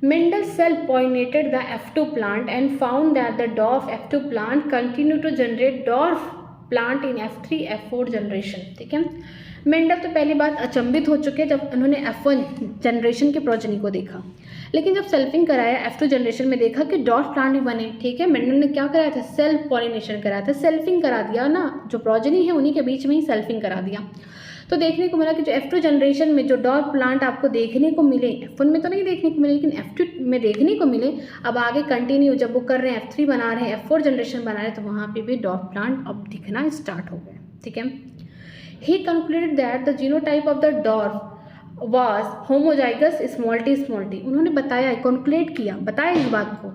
Mendel self-pollinated the F2 plant and found that the dwarf F2 plant continued to generate dwarf plant in F3, F4 generation। ठीक है, मेंडल तो पहली बात अचंभित हो चुके जब उन्होंने F1 जनरेशन के प्रोजेनी को देखा, लेकिन जब सेल्फिंग कराया F2 जनरेशन में देखा कि डॉर्फ प्लांट भी बने। ठीक है, मेंडल ने क्या कराया था? सेल्फ पॉलिनेशन कराया था, सेल्फिंग करा दिया ना, जो प्रोजेनी है उन्हीं के बीच में ही सेल्फिंग करा दिया। तो देखने को मिला कि जो F2 जनरेशन में जो डॉर्फ प्लांट आपको देखने को मिले, F1 में तो नहीं देखने को मिले लेकिन F2 में देखने को मिले, अब आगे कंटिन्यू जब वो कर रहे हैं F3 बना रहे हैं, F4 जनरेशन बना रहे हैं, तो वहाँ पे भी डॉर्फ प्लांट अब दिखना स्टार्ट हो गए। ठीक है, he concluded that the genotype of the dwarf was homozygous small t small T. उन्होंने बताया, कॉन्क्लूड किया, बताया इस बात को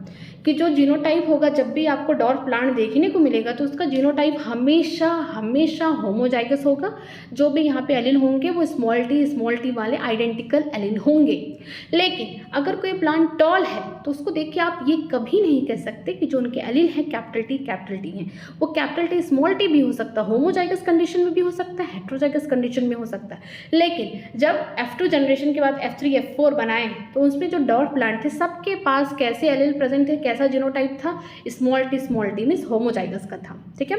कि जो जीनोटाइप होगा, जब भी आपको डॉर्फ प्लांट देखने को मिलेगा तो उसका जीनोटाइप हमेशा हमेशा होमोजाइगस होगा। जो भी यहाँ पे एलिल होंगे वो स्मॉल टी वाले आइडेंटिकल एलिल होंगे। लेकिन अगर कोई प्लांट टॉल है तो उसको देख के आप ये कभी नहीं कह सकते कि जो उनके एलिल हैं कैपिटल टी हैं। वो कैपिटल टी स्मॉल टी भी हो सकता है, होमोजाइगस कंडीशन में भी हो सकता है, हेट्रोजाइगस कंडीशन में हो सकता है। लेकिन जब F2 जनरेशन के बाद F3, F4 बनाए तो उसमें जो डॉर्फ प्लांट थे सबके पास कैसे एलिल प्रेजेंट थे, कैसा जीनोटाइप था? स्मॉल टी मीन्स होमोजाइगस का था। ठीक है,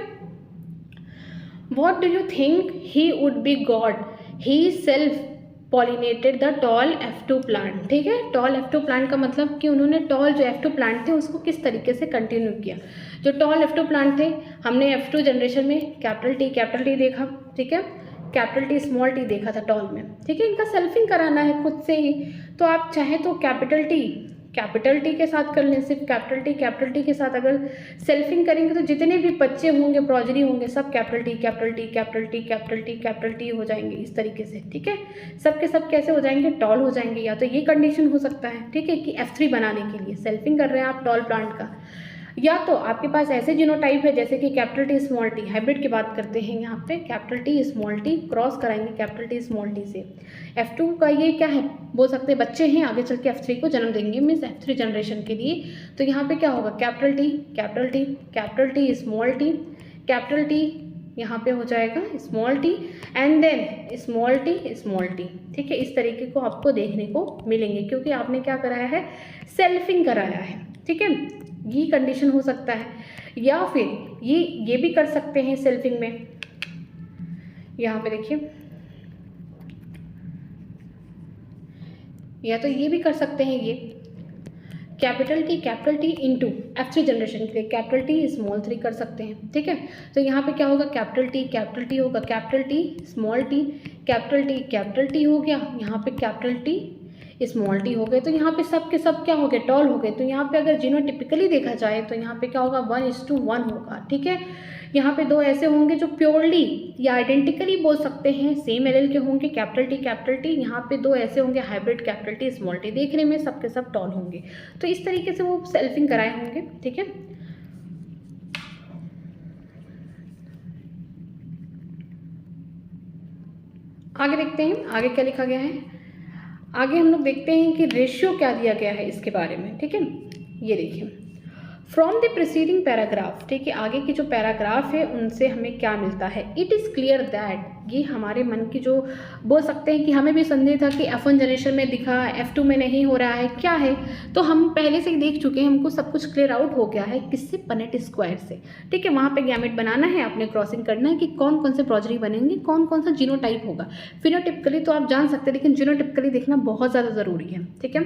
what do you think he would be God? He self pollinated the tall F2 plant. ठीक है, टॉल F2 प्लांट का मतलब कि उन्होंने टॉल जो F2 प्लांट थे उसको किस तरीके से कंटिन्यू किया। जो टॉल F2 प्लांट थे, हमने F2 जनरेशन में कैपिटल टी देखा। ठीक है, कैपिटल टी स्मॉल टी देखा था टॉल में। ठीक है, इनका सेल्फिंग कराना है खुद से ही, तो आप चाहे तो कैपिटल टी के साथ कर लें, सिर्फ कैपिटल टी के साथ अगर सेल्फिंग करेंगे तो जितने भी बच्चे होंगे, प्रोजेनी होंगे, सब कैपिटल टी हो जाएंगे इस तरीके से। ठीक है, सब के सब कैसे हो जाएंगे? टॉल हो जाएंगे। या तो ये कंडीशन हो सकता है, ठीक है, कि F3 बनाने के लिए सेल्फिंग कर रहे हैं आप टॉल प्लांट का, या तो आपके पास ऐसे जीनोटाइप है जैसे कि capital T small T, hybrid की बात करते हैं यहाँ पे, capital T small T cross कराएंगे कैपिटल टी स्मॉल टी से। F2 का ये क्या है, बोल सकते हैं बच्चे हैं, आगे चल के F3 को जन्म देंगे, मीन्स F3 जनरेशन के लिए। तो यहाँ पे क्या होगा? Capital T small T, capital T यहाँ पे हो जाएगा small T and then small T. ठीक है, इस तरीके को आपको देखने को मिलेंगे क्योंकि आपने क्या कराया है? सेल्फिंग कराया है। ठीक है, ये कंडीशन हो सकता है, या फिर ये भी कर सकते हैं सेल्फिंग में। यहाँ पे देखिए, या तो ये भी कर सकते हैं, ये capital T into F3 generation के लिए कैपिटल टी स्मॉल 3 कर सकते हैं। ठीक है, तो यहाँ पे क्या होगा? कैपिटल टी होगा, capital T small T, capital T हो गया, यहाँ पे कैपिटल टी स्मॉल टी हो गए। तो यहाँ पे सब के सब क्या हो गए? टॉल हो गए। तो यहाँ पे अगर जीनोटिपिकली देखा जाए तो यहाँ पे क्या होगा? 1:1 होगा। ठीक है, यहाँ पे दो ऐसे होंगे जो प्योरली या आइडेंटिकली बोल सकते हैं सेम एलिल के होंगे, कैपिटल टी। यहाँ पे दो ऐसे होंगे hybrid capital T small T, देखने में सब के सब टॉल होंगे। तो इस तरीके से वो सेल्फिंग कराए होंगे। ठीक है, आगे देखते हैं आगे क्या लिखा गया है। आगे हम लोग देखते हैं कि रेशियो क्या दिया गया है इसके बारे में। ठीक है, ये देखिए, फ्रॉम द प्रीसीडिंग पैराग्राफ। ठीक है, आगे की जो पैराग्राफ है उनसे हमें क्या मिलता है? इट इज़ क्लियर दैट, ये हमारे मन की जो बोल सकते हैं कि हमें भी संदेह था कि F1 जनरेशन में दिखा, F2 में नहीं हो रहा है, क्या है? तो हम पहले से ही देख चुके हैं, हमको सब कुछ क्लियर आउट हो गया है। किससे? पनेट स्क्वायर से। ठीक है, वहाँ पे गैमेट बनाना है, आपने क्रॉसिंग करना है कि कौन कौन से प्रोजेनी बनेंगे, कौन कौन सा जीनोटाइप होगा। फिनोटिपिकली तो आप जान सकते हैं, लेकिन जीनोटिपिकली देखना बहुत ज़्यादा ज़रूरी है। ठीक है,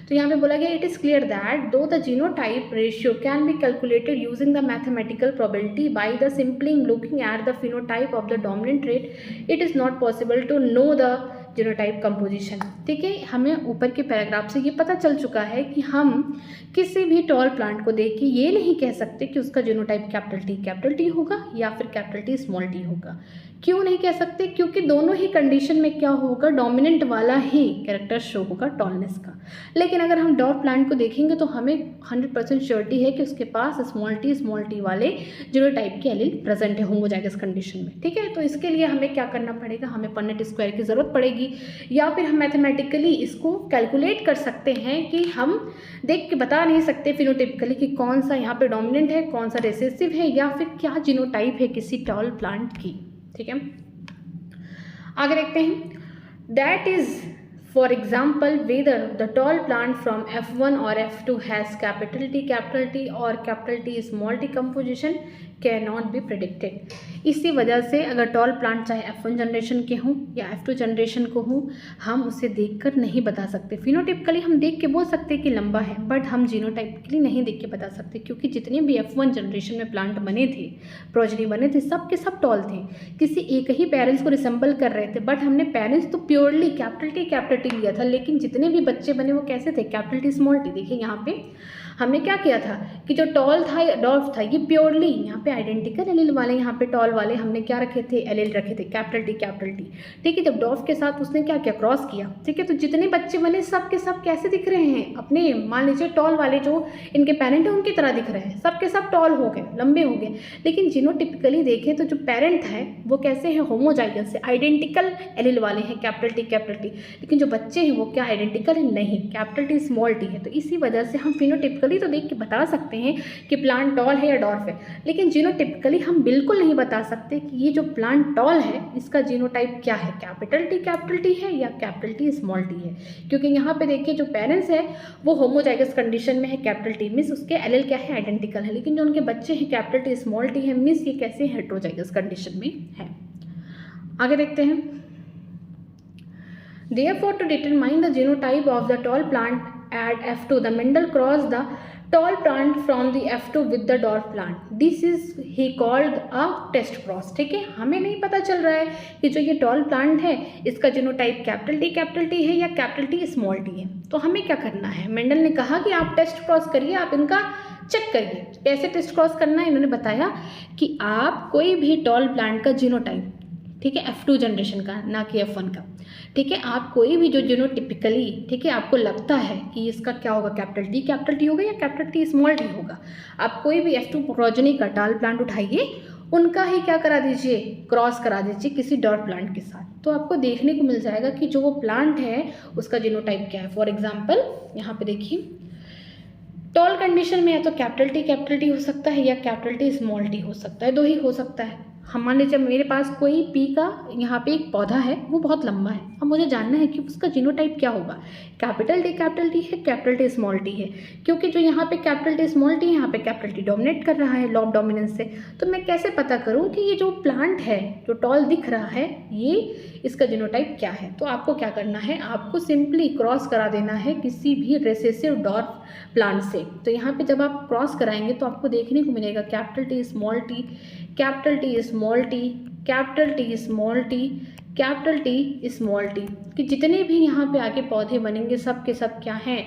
तो यहाँ पे बोला गया it is clear that though the genotype ratio can be calculated using the mathematical probability by the simply looking at the phenotype of the dominant trait, it is not possible to know the genotype composition. ठीक है, हमें ऊपर के paragraph से ये पता चल चुका है कि हम किसी भी टॉल प्लांट को देख के ये नहीं कह सकते कि उसका जीनोटाइप कैपिटल टी होगा या फिर कैपिटल टी स्मॉल टी होगा। क्यों नहीं कह सकते? क्योंकि दोनों ही कंडीशन में क्या होगा, डोमिनेंट वाला ही कैरेक्टर शो होगा टॉलनेस का। लेकिन अगर हम डॉट प्लांट को देखेंगे तो हमें 100% श्योरिटी है कि उसके पास स्मॉल टी वाले जीनोटाइप के एलील प्रेजेंट है होमोजाइगस कंडीशन में। ठीक है, तो इसके लिए हमें क्या करना पड़ेगा, हमें पन्नेट स्क्वायर की ज़रूरत पड़ेगी, या फिर हम मैथमेटिकली इसको कैलकुलेट कर सकते हैं कि हम देख के बता नहीं सकते फिनोटिपिकली कि कौन सा यहाँ पे डोमिनेंट है, कौन सा रिसेसिव है, या फिर क्या जीनोटाइप है किसी टॉल प्लांट की। ठीक है, आगे देखते हैं। That is for example whether the tall plant from F1 और F2 हैज़ कैपिटल टी और capital T small T composition can not be predicted. इसी वजह से अगर टॉल प्लांट चाहे F1 जनरेशन के हों या F2 जनरेशन को हों, हम उसे देखकर नहीं बता सकते। फिनोटिपिकली हम देख के बोल सकते हैं कि लंबा है, बट हम जीनोटाइपिकली नहीं देख के बता सकते, क्योंकि जितने भी F1 जनरेशन में प्लांट बने थे, प्रोजनी बने थे, सब के सब टॉल थे, किसी एक ही पेरेंट्स को रिसेंबल कर रहे थे। बट हमने पेरेंट्स तो प्योरली कैपिटल टी लिया था, लेकिन जितने भी बच्चे बने वो कैसे थे, कैपिटल टी स्मॉल टी। देखिए यहाँ पे हमने क्या किया था कि जो टॉल था डॉर्फ था, ये प्योरली यहाँ पे आइडेंटिकल एलील वाले, यहाँ पे टॉल वाले हमने क्या रखे थे, एलील रखे थे कैपिटल टी। ठीक है, जब डॉर्फ के साथ उसने क्या किया, क्रॉस किया। ठीक है, तो जितने बच्चे बने सब के सब कैसे दिख रहे हैं, अपने मान लीजिए टॉल वाले जो इनके पेरेंट है उनकी तरह दिख रहे हैं, सब के सब टॉल हो गए, लंबे हो गए। लेकिन जीनोटिपिकली देखें तो जो पेरेंट है वो कैसे है, होमोजाइगस से आइडेंटिकल एलील वाले हैं कैपिटल टी। लेकिन जो बच्चे हैं वो क्या आइडेंटिकल है, नहीं, कैपिटल टी स्मॉल टी है। तो इसी वजह से हम फिनोटिपिकली तो देख के बता सकते हैं कि प्लांट टॉल है या डॉर्फ है, लेकिन जीनोटिपिकली हम बिल्कुल नहीं बता सकते कि ये जो प्लांट टॉल है इसका जीनोटाइप क्या है, कैपिटल टी है या कैपिटल टी स्मॉल टी है। क्योंकि यहाँ पे देखिए जो पेरेंट्स है वो होमोजाइगस कंडीशन में है, कैपिटल टी मीन्स उसके एलील क्या है, आइडेंटिकल है। लेकिन जो उनके बच्चे हैं कैपिटल टी स्मॉल टी है, मीन्स ये कैसे हेट्रोजाइगस कंडीशन में है। आगे देखते हैं। Therefore, to determine the genotype of the tall plant at F2, the Mendel crossed the tall plant from the F2 with the dwarf plant. This is he called a test cross. ठीक है, हमें नहीं पता चल रहा है कि जो ये टॉल प्लांट है इसका जीनोटाइप कैपिटल टी है या कैपिटल टी स्मॉल टी है। तो हमें क्या करना है, मेंडल ने कहा कि आप टेस्ट क्रॉस करिए, आप इनका चेक करिए। कैसे टेस्ट क्रॉस करना है, इन्होंने बताया कि आप कोई भी टॉल प्लांट का जीनोटाइप, ठीक है, F2 जनरेशन का, ना कि F1 का, ठीक है, आप कोई भी जो जीनोटिपिकली, ठीक है, आपको लगता है कि इसका क्या होगा, कैपिटल टी होगा या कैपिटल टी स्मॉल टी होगा, आप कोई भी F2 प्रोजेनी का टॉल प्लांट उठाइए, उनका ही क्या करा दीजिए, क्रॉस करा दीजिए किसी डॉट प्लांट के साथ। तो आपको देखने को मिल जाएगा कि जो वो प्लांट है उसका जीनोटाइप क्या है। फॉर एग्जाम्पल यहाँ पे देखिए, टॉल कंडीशन में या तो कैपिटल टी हो सकता है या कैपिटल टी स्मॉल टी हो सकता है, दो ही हो सकता है। हम मान लीजिए मेरे पास कोई पी का यहाँ पे एक पौधा है, वो बहुत लंबा है, अब मुझे जानना है कि उसका जीनोटाइप क्या होगा, कैपिटल टी है, कैपिटल टी स्मॉल टी है। क्योंकि जो यहाँ पे कैपिटल टी स्मॉल टी है, यहाँ पे कैपिटल टी डोमिनेट कर रहा है लॉ ऑफ डोमिनेंस से। तो मैं कैसे पता करूँ कि ये जो प्लांट है, जो टॉल दिख रहा है, ये इसका जीनोटाइप क्या है। तो आपको क्या करना है, आपको सिंपली क्रॉस करा देना है किसी भी रेसेसिव डॉर्फ प्लांट से। तो यहाँ पे जब आप क्रॉस कराएंगे तो आपको देखने को मिलेगा capital T small T, capital T small T, capital T small T, capital T small T, कि जितने भी यहाँ पे आगे पौधे बनेंगे सब के सब क्या हैं,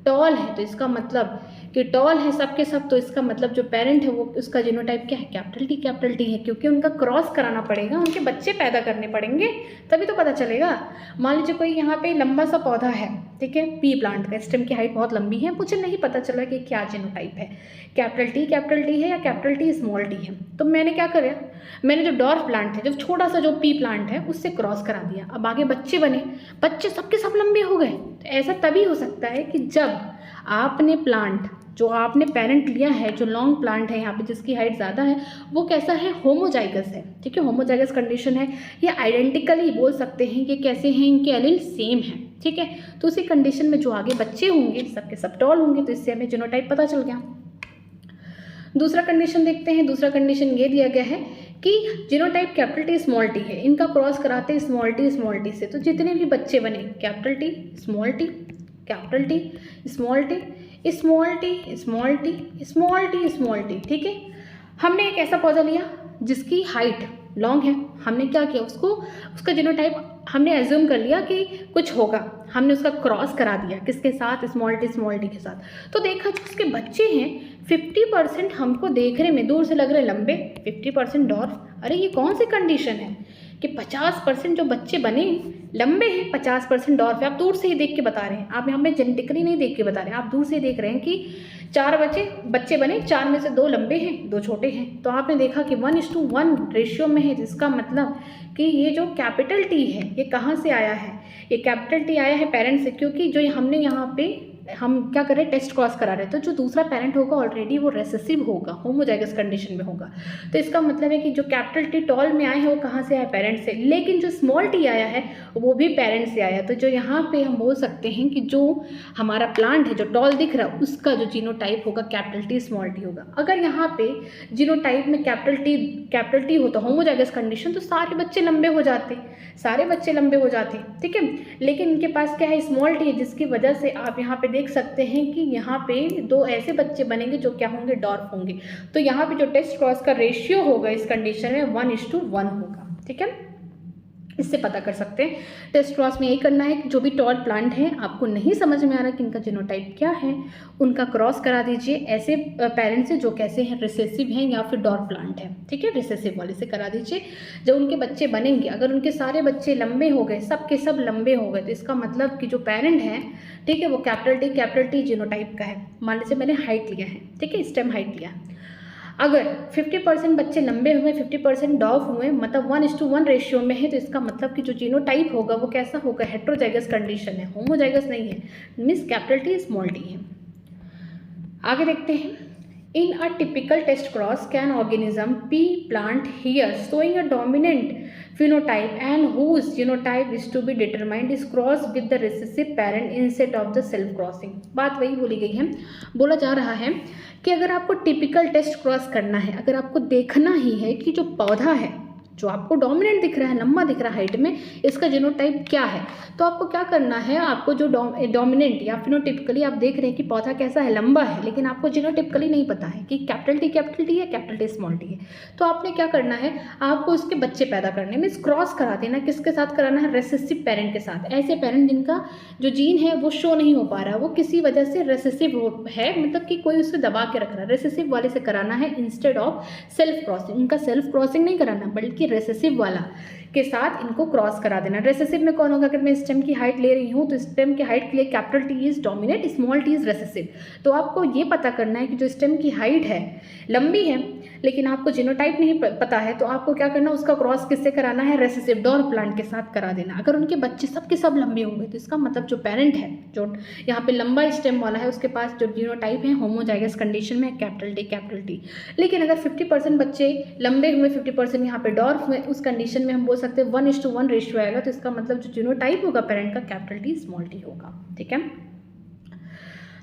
टॉल है। तो इसका मतलब कि टॉल है सब के सब, तो इसका मतलब जो पेरेंट है वो उसका जीनोटाइप क्या है, कैपिटल टी है। क्योंकि उनका क्रॉस कराना पड़ेगा, उनके बच्चे पैदा करने पड़ेंगे, तभी तो पता चलेगा। मान लीजिए कोई यहाँ पे लंबा सा पौधा है, ठीक है, पी प्लांट का, स्टेम की हाइट बहुत लंबी है, मुझे नहीं पता चला कि क्या जीनोटाइप है, कैपिटल टी है या कैपिटल टी स्मॉल टी है। तो मैंने क्या करा, मैंने जो डॉर्फ प्लांट है, जो छोटा सा जो पी प्लांट है, उससे क्रॉस करा दिया। अब आगे बच्चे बने, बच्चे सबके सब लंबे हो गए। तो ऐसा तभी हो सकता है कि जब आपने प्लांट, जो आपने पेरेंट लिया है, जो लॉन्ग प्लांट है यहाँ पे जिसकी हाइट ज़्यादा है, वो कैसा है, होमोजाइगस है, ठीक है, होमोजाइगस कंडीशन है, या आइडेंटिकली बोल सकते हैं कि कैसे हैं, इनके एलील सेम है, ठीक है। तो उसी कंडीशन में जो आगे बच्चे होंगे सबके सब टॉल होंगे, तो इससे हमें जीनोटाइप पता चल गया। दूसरा कंडीशन देखते हैं। दूसरा कंडीशन ये दिया गया है कि genotype capital T small T है, इनका क्रॉस कराते हैं स्मॉल टी से, तो जितने भी बच्चे बने capital T small T, capital T small T, small T small T, small T small T, ठीक है। हमने एक ऐसा पौधा लिया जिसकी हाइट लॉन्ग है। हमने क्या किया, उसको उसका जीनोटाइप हमने एज्यूम कर लिया कि कुछ होगा, हमने उसका क्रॉस करा दिया किसके साथ, स्मॉल टी के साथ। तो देखा जो उसके बच्चे हैं 50% हमको देखने में दूर से लग रहे लंबे, 50% डॉर्फ। अरे ये कौन सी कंडीशन है कि 50% जो बच्चे बने लंबे हैं, 50% डॉर्फ है। आप दूर से ही देख के बता रहे हैं, आप यहाँ पे जेनेटिकली नहीं देख के बता रहे हैं, आप दूर से ही देख रहे हैं कि 4 बच्चे बने, 4 में से 2 लंबे हैं, 2 छोटे हैं। तो आपने देखा कि 1:1 रेशियो में है, जिसका मतलब कि ये जो कैपिटल टी है ये कहाँ से आया है, ये कैपिटल टी आया है पेरेंट से, क्योंकि जो हमने यहाँ पे हम क्या कर रहे हैं, टेस्ट क्रॉस करा रहे हैं। तो जो दूसरा पेरेंट होगा ऑलरेडी वो रेसेसिव होगा, होमोजाइगस कंडीशन में होगा। तो इसका मतलब है कि जो कैपिटल टी टॉल में आए हैं वो कहाँ से आया, पेरेंट से, लेकिन जो स्मॉल टी आया है वो भी पेरेंट से आया। तो जो यहाँ पे हम बोल सकते हैं कि जो हमारा प्लांट है जो टॉल दिख रहा है उसका जो जीनोटाइप होगा कैपिटल टी स्मॉल टी होगा। अगर यहाँ पे जीनोटाइप में कैपिटल टी होता होमोजाइगस कंडीशन तो सारे बच्चे लंबे हो जाते, ठीक है। लेकिन इनके पास क्या है, स्मॉल टी है, जिसकी वजह से आप यहाँ पे देख सकते हैं कि यहाँ पे 2 ऐसे बच्चे बनेंगे जो क्या होंगे, डॉर्फ होंगे। तो यहाँ पे जो टेस्ट क्रॉस का रेशियो होगा इस कंडीशन में 1:1 होगा, ठीक है। इससे पता कर सकते हैं। टेस्ट क्रॉस में यही करना है कि जो भी टॉल प्लांट हैं, आपको नहीं समझ में आ रहा कि इनका जीनोटाइप क्या है, उनका क्रॉस करा दीजिए ऐसे पेरेंट्स से जो कैसे हैं, रिसेसिव हैं या फिर डॉर्फ प्लांट है, ठीक है, रिसेसिव वाले से करा दीजिए। जब उनके बच्चे बनेंगे, अगर उनके सारे बच्चे लंबे हो गए, सब के सब लंबे हो गए, तो इसका मतलब कि जो पेरेंट है, ठीक है, वो कैपिटल टी जीनोटाइप का है। मान लीजिए मैंने हाइट लिया है, ठीक है, स्टेम हाइट लिया। अगर 50% बच्चे लंबे हुए, 50% डॉर्फ हुए, मतलब 1:1 रेशियो में है, तो इसका मतलब कि जो जीनोटाइप होगा वो कैसा होगा, हेट्रोजाइगस कंडीशन है, होमोजाइगस नहीं है, means capital T small T है। आगे देखते हैं। In a typical test cross can organism pea plant here showing a dominant phenotype and whose genotype is to be determined is crossed with the recessive parent instead of the self crossing। बात वही बोली गई है, बोला जा रहा है कि अगर आपको टिपिकल टेस्ट क्रॉस करना है, अगर आपको देखना ही है कि जो पौधा है जो आपको डोमिनेंट दिख रहा है, लंबा दिख रहा है हाइट में, इसका जीनोटाइप क्या है, तो आपको क्या करना है, आपको जो डोमिनेंट या फिनोटिपिकली आप देख रहे हैं कि पौधा कैसा है, लंबा है, लेकिन आपको जीनोटिपिकली नहीं पता है कि कैपिटल टी है, कैपिटल टी स्मॉल टी है, तो आपने क्या करना है, आपको उसके बच्चे पैदा करने में क्रॉस करा देना। किसके साथ कराना है, रेसेसिव पेरेंट के साथ। ऐसे पेरेंट जिनका जो जीन है वो शो नहीं हो पा रहा, वो किसी वजह से रेसेसिव है, मतलब कि कोई उसे दबा के रख रहा है, रेसेसिव वाले से कराना है इंस्टेड ऑफ सेल्फ क्रॉसिंग। उनका सेल्फ क्रॉसिंग नहीं कराना, बल्कि रेसेसिव वाला के साथ इनको क्रॉस करा देना। रेसेसिव में कौन होगा, अगर मैं स्टेम की हाइट ले रही हूँ तो स्टेम की हाइट के लिए capital T is dominant, small T is recessive. तो आपको ये पता करना है कि जो स्टेम की हाइट है लंबी है लेकिन आपको जीनोटाइप नहीं पता है, तो आपको क्या करना, उसका क्रॉस किससे कराना है, रेसेसिव डॉर्फ प्लांट के साथ करा देना। अगर उनके बच्चे सब के सब लंबे होंगे तो इसका मतलब जो पेरेंट है, जो यहाँ पे लंबा स्टेम वाला है, उसके पास जो जीनोटाइप है होमोजाइगस कंडीशन में कैपिटल टी। लेकिन अगर 50% बच्चे लंबे हुए, 50% यहाँ पे डॉर्फ हुए, उस कंडीशन में हम बोल सकते हैं 1:1 रेशियो आएगा, तो इसका मतलब जो जीनोटाइप होगा पेरेंट का कैपिटल टी स्मॉल टी होगा, ठीक है।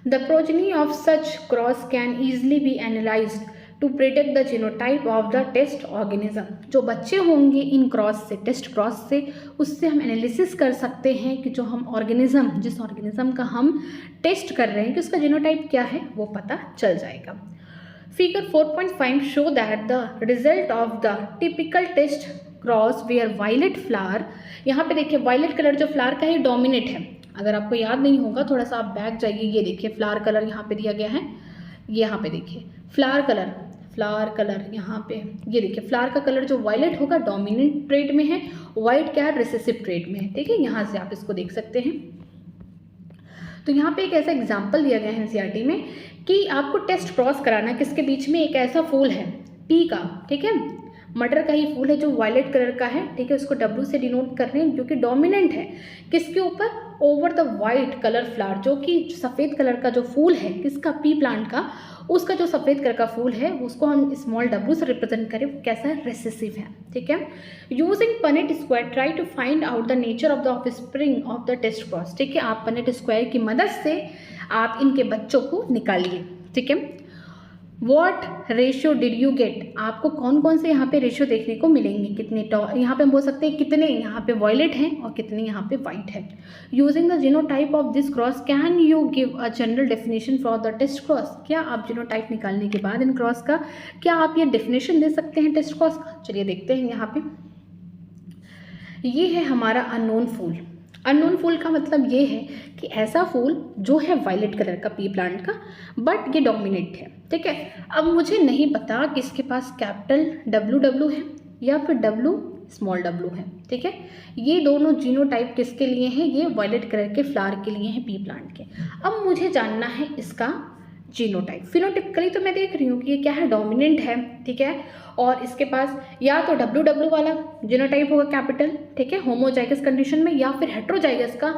The progeny of such cross can easily be analyzed to predict the genotype of the test organism। जो बच्चे होंगे इन क्रॉस से, टेस्ट क्रॉस से, उससे हम एनालिसिस कर सकते हैं कि जो हम ऑर्गेनिज्म, जिस ऑर्गेनिज्म का हम टेस्ट कर रहे हैं कि उसका जीनोटाइप क्या है, वो पता चल जाएगा। Figure 4.5 show that the result of the typical test cross where violet flower. यहाँ पे देखिए वायलेट कलर जो फ्लावर का है डोमिनेट है। अगर आपको याद नहीं होगा थोड़ा सा आप बैक जाइए, ये देखिए फ्लावर कलर यहाँ पे दिया गया है, यहाँ पे देखिए फ्लावर कलर यहाँ पे, ये देखिए फ्लावर का कलर जो वायलेट होगा डोमिनेंट ट्रेट में है, वाइट क्या है, रिसेसिव ट्रेट में है, ठीक है। यहाँ से आप इसको देख सकते हैं। तो यहाँ पे एक ऐसा एग्जाम्पल दिया गया है एनसीईआरटी में कि आपको टेस्ट क्रॉस कराना है किसके बीच में, एक ऐसा फूल है पी का, ठीक है, मटर का ही फूल है जो वायलेट कलर का है, ठीक है, उसको W से डिनोट कर रहे हैं जो कि डोमिनेंट है किसके ऊपर, over the white colour flower, जो कि सफ़ेद कलर का जो फूल है किसका, पी प्लांट का, उसका जो सफ़ेद कलर का फूल है उसको हम स्मॉल W से रिप्रेजेंट करें, वो कैसा है, रेसेसिव है, ठीक है। Using Punnett square try to find out the nature of the offspring of the test cross, ठीक है। आप पनेट स्क्वायर की मदद से आप इनके बच्चों को निकालिए, ठीक है। What ratio did you get, आपको कौन कौन से यहाँ पे रेशियो देखने को मिलेंगे, कितने यहाँ पे हम बोल सकते हैं कितने यहाँ पे वॉयलेट हैं और कितने यहाँ पे वाइट है। Using the genotype of this cross can you give a general definition for the test cross, क्या आप जीनोटाइप निकालने के बाद इन क्रॉस का क्या आप ये डेफिनेशन दे सकते हैं टेस्ट क्रॉस का। चलिए देखते हैं यहाँ पे, ये है हमारा अननोन फूल। अननोन फूल का मतलब ये है कि ऐसा फूल जो है वायलेट कलर का पी प्लांट का, बट ये डोमिनेट है, ठीक है। अब मुझे नहीं पता कि इसके पास कैपिटल डब्ल्यू है या फिर स्मॉल डब्ल्यू है, ठीक है। ये दोनों जीनोटाइप किसके लिए हैं, ये वायलेट कलर के फ्लावर के लिए हैं पी प्लांट के। अब मुझे जानना है इसका जीनोटाइप। फिनोटिपिकली तो मैं देख रही हूँ कि ये क्या है, डोमिनेंट है, ठीक है, और इसके पास या तो डब्ल्यू वाला जीनोटाइप होगा कैपिटल, ठीक है, होमोजाइगस कंडीशन में, या फिर हेट्रोजाइगस का